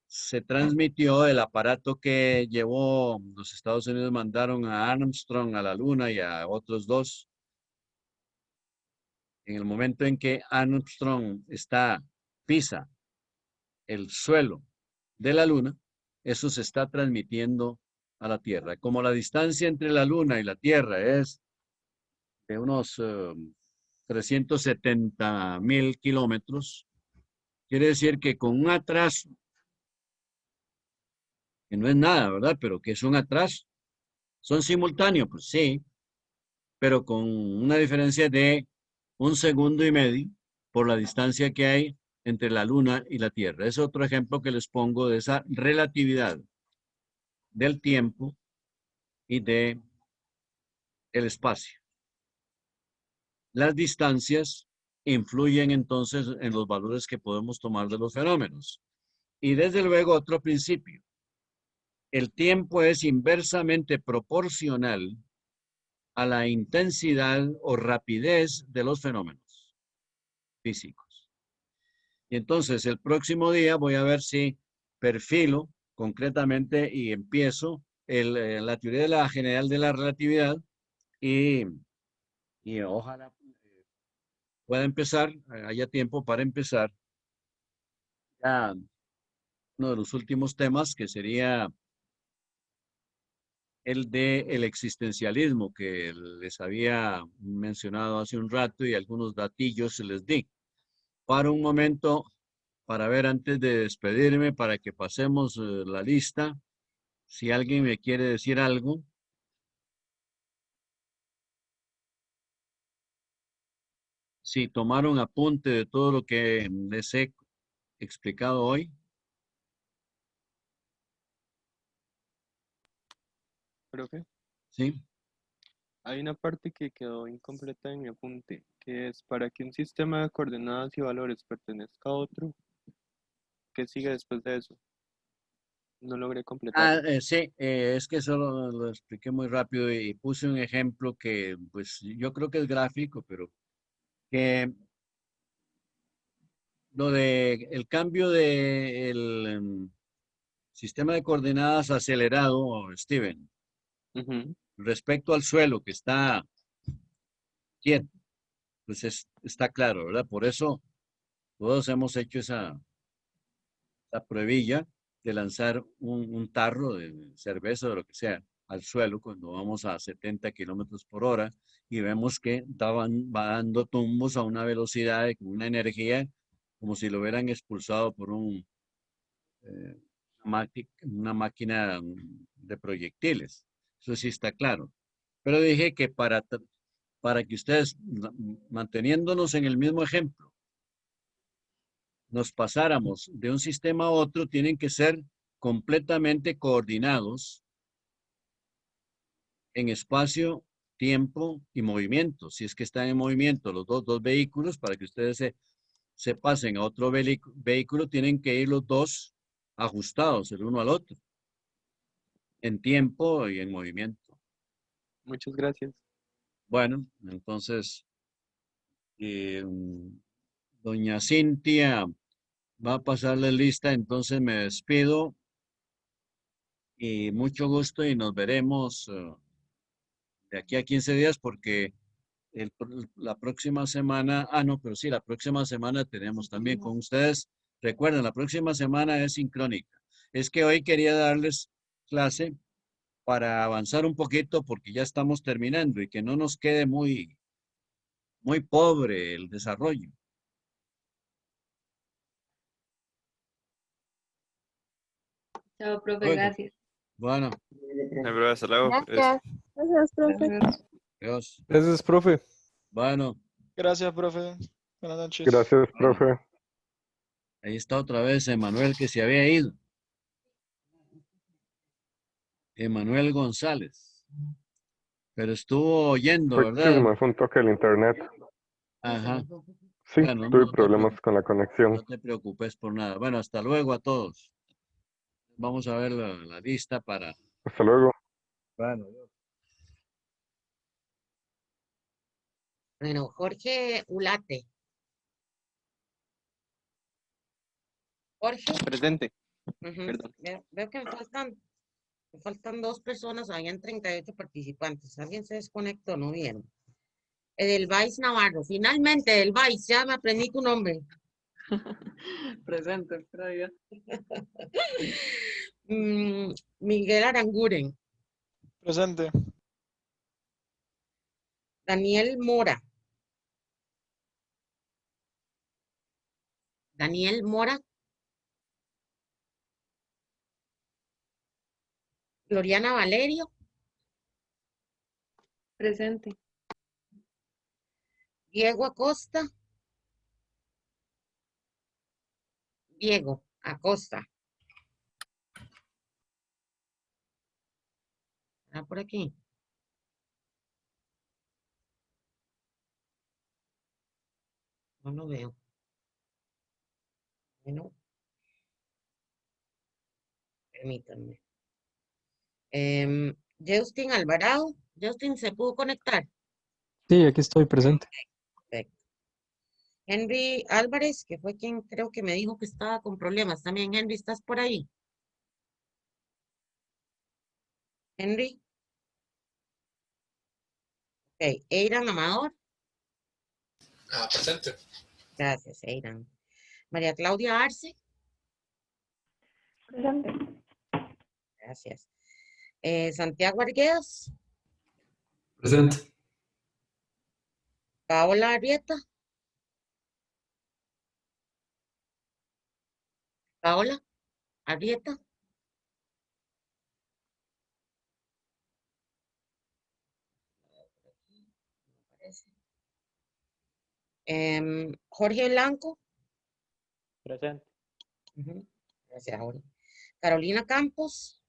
se transmitió el aparato que llevó, los Estados Unidos mandaron a Armstrong a la Luna y a otros dos. En el momento en que Armstrong pisa el suelo de la Luna, eso se está transmitiendo a la Tierra. Como la distancia entre la Luna y la Tierra es de unos 370.000 kilómetros, quiere decir que con un atraso, que no es nada, ¿verdad? Pero que es un atraso. ¿Son simultáneos? Pues sí, pero con una diferencia de 1,5 segundos por la distancia que hay entre la Luna y la Tierra. Es otro ejemplo que les pongo de esa relatividad del tiempo y del espacio. Las distancias influyen entonces en los valores que podemos tomar de los fenómenos. Y desde luego otro principio. El tiempo es inversamente proporcional a la intensidad o rapidez de los fenómenos físicos. Y entonces el próximo día voy a ver si perfilo concretamente y empiezo la teoría de la general de la relatividad y ojalá pueda empezar, haya tiempo para empezar ya uno de los últimos temas que sería el de el existencialismo que les había mencionado hace un rato y algunos datillos les di. Para un momento, para ver antes de despedirme, para que pasemos la lista, si alguien me quiere decir algo. Si tomaron apunte de todo lo que les he explicado hoy. Profe, Sí. hay una parte que quedó incompleta en mi apunte, que es para que un sistema de coordenadas y valores pertenezca a otro, ¿qué sigue después de eso? No logré completarlo. Sí, es que eso lo expliqué muy rápido y puse un ejemplo que, pues, yo creo que es gráfico, pero que lo de el cambio del sistema de coordenadas acelerado, Steven, Ujú. respecto al suelo que está quieto, pues está claro, ¿verdad? Por eso todos hemos hecho esa pruebilla de lanzar un tarro de cerveza o lo que sea al suelo cuando vamos a 70 kilómetros por hora y vemos que va dando tumbos a una velocidad, con una energía, como si lo hubieran expulsado por eh, una máquina de proyectiles. Eso sí está claro. Pero dije que para que ustedes, manteniéndonos en el mismo ejemplo, nos pasáramos de un sistema a otro, tienen que ser completamente coordinados en espacio, tiempo y movimiento. Si es que están en movimiento los dos vehículos, para que ustedes se pasen a otro vehículo, tienen que ir los dos ajustados el uno al otro, en tiempo y en movimiento. Muchas gracias. Bueno, entonces, doña Cintia va a pasarle lista, entonces me despido y mucho gusto y nos veremos de aquí a 15 días porque la próxima semana, no, pero sí, la próxima semana tenemos también con ustedes. Recuerden, la próxima semana es sincrónica. Es que hoy quería darles clase para avanzar un poquito porque ya estamos terminando y que no nos quede muy, muy pobre el desarrollo. Chao, profe, Luego, gracias. bueno, Hasta luego. Gracias. Gracias, profe. Dios. Gracias, profe. Bueno, Gracias, profe. Buenas noches. Gracias, profe. ahí está otra vez Emanuel que se había ido. Emanuel González. Pero estuvo oyendo, Fue que se ¿verdad? me fue un toque el internet. Ajá. Sí, Bueno, tuve problemas con la conexión. no te preocupes por nada. Bueno, hasta luego a todos. Vamos a ver la lista para... Hasta luego. Bueno, Bueno, Jorge Ulate. Jorge. Presente. Ujú. Perdón. Veo que me faltan 2 personas, habían 38 participantes. ¿Alguien se desconectó? ¿No vieron? Edelvais Navarro. Finalmente, Edelvais, ya me aprendí tu nombre. Presente, espera ya. Miguel Aranguren. Presente. Daniel Mora. Daniel Mora. Gloriana Valerio. Presente. Diego Acosta. Diego Acosta. ¿Está por aquí? No lo veo. Bueno. Permítanme. Justin Alvarado. Justin, ¿se pudo conectar? Sí, aquí estoy presente. Perfecto. Henry Álvarez, que fue quien creo que me dijo que estaba con problemas. También, Henry, ¿estás por ahí? Henry. Ok, Eiran Amador. Presente. Gracias, Eiran. María Claudia Arce. Presente. Gracias. Santiago Arguedas. Presente. Paola Arrieta. Paola Arrieta. Jorge Blanco. Presente. Gracias, Jorge. Carolina Campos.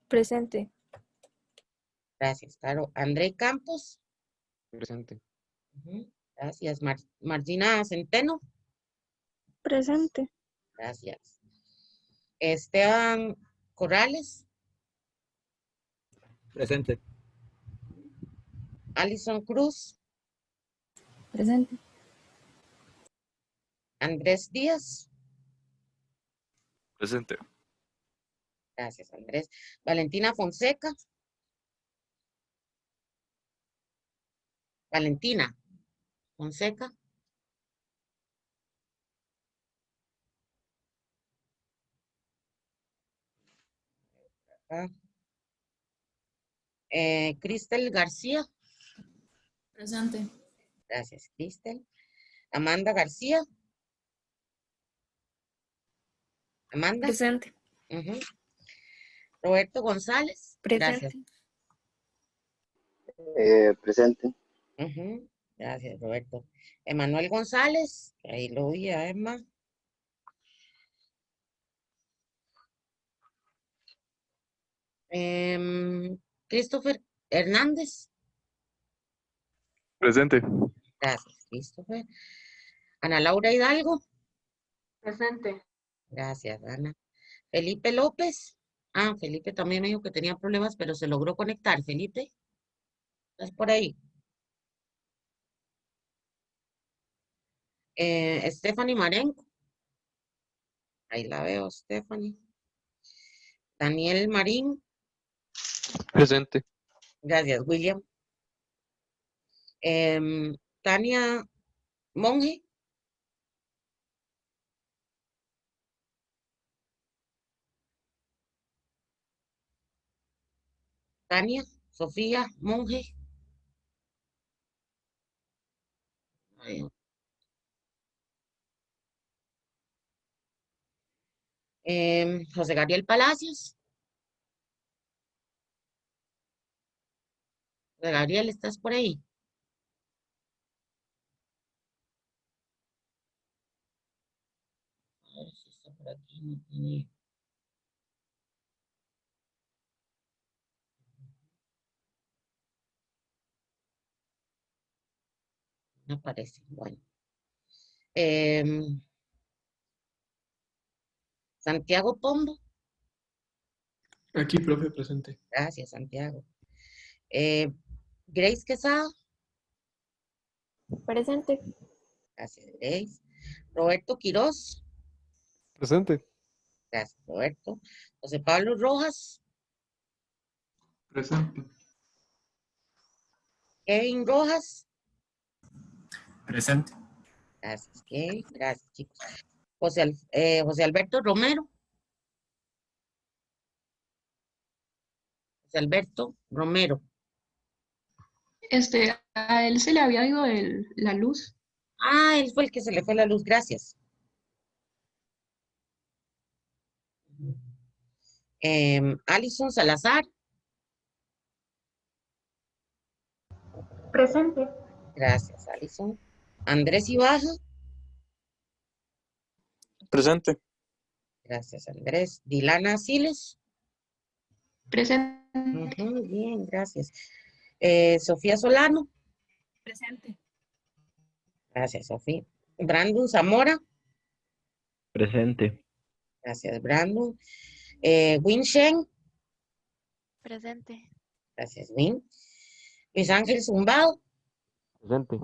Presente. Gracias, Caro. André Campos. Presente. Gracias. Margina Centeno. Presente. Gracias. Esteban Corrales. Presente. Alison Cruz. Presente. Andrés Díaz. Presente. Gracias, Andrés. Valentina Fonseca. Valentina Fonseca. Cristel García. Presente. Gracias, Cristel. Amanda García. Amanda. Presente. Roberto González. Presente. Gracias. Presente. Gracias, Roberto. Emanuel González. Ahí lo vi a Emma. Christopher Hernández. Presente. Gracias, Christopher. Ana Laura Hidalgo. Presente. Gracias, Ana. Felipe López. Felipe también me dijo que tenía problemas, pero se logró conectar. Felipe, ¿estás por ahí? Stephanie Marenco. Ahí la veo, Stephanie. Daniel Marín. Presente. Gracias, William. Tania Monge. Tania, Sofía, Monge. José Gabriel Palacios. José Gabriel, ¿estás por ahí? A ver si está por aquí. No tiene. No aparece. Bueno. Santiago Pombo. Aquí, profe, presente. Gracias, Santiago. Grace Quesada. Presente. Gracias, Grace. Roberto Quiroz. Presente. Gracias, Roberto. José Pablo Rojas. Presente. Kevin Rojas. Presente. Gracias, Kevin. Gracias, chicos. José Alberto Romero. José Alberto Romero. A él se le había ido la luz. Ah, él fue el que se le fue la luz. Gracias. Alison Salazar. Presente. Gracias, Alison. Andrés Ibaja. Presente. Gracias, Andrés. Dilana Siles. Presente. Ujú, bien, gracias. Sofía Solano. Presente. Gracias, Sofía. Brandon Zamora. Presente. Gracias, Brandon. Win Shen. Presente. Gracias, Win. Luis Ángel Zumbado. Presente.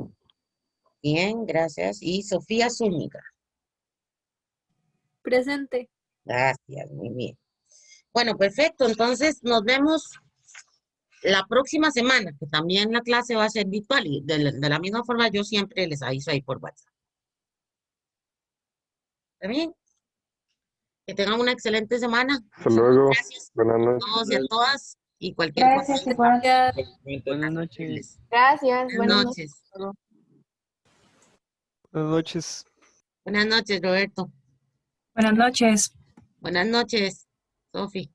Bien, gracias. Y Sofía Zúñiga. Presente. Gracias, muy bien. Bueno, perfecto. Entonces nos vemos la próxima semana, que también la clase va a ser virtual y de la misma forma yo siempre les aviso ahí por WhatsApp. ¿Está bien? Que tengan una excelente semana. Hasta luego. Gracias Buenas a noches. todos y a todas. Y cualquier cosa. Gracias, igual. Buenas noches. Gracias. Buenas noches. Buenas noches. Buenas noches, Roberto. Buenas noches. Buenas noches, Sofi.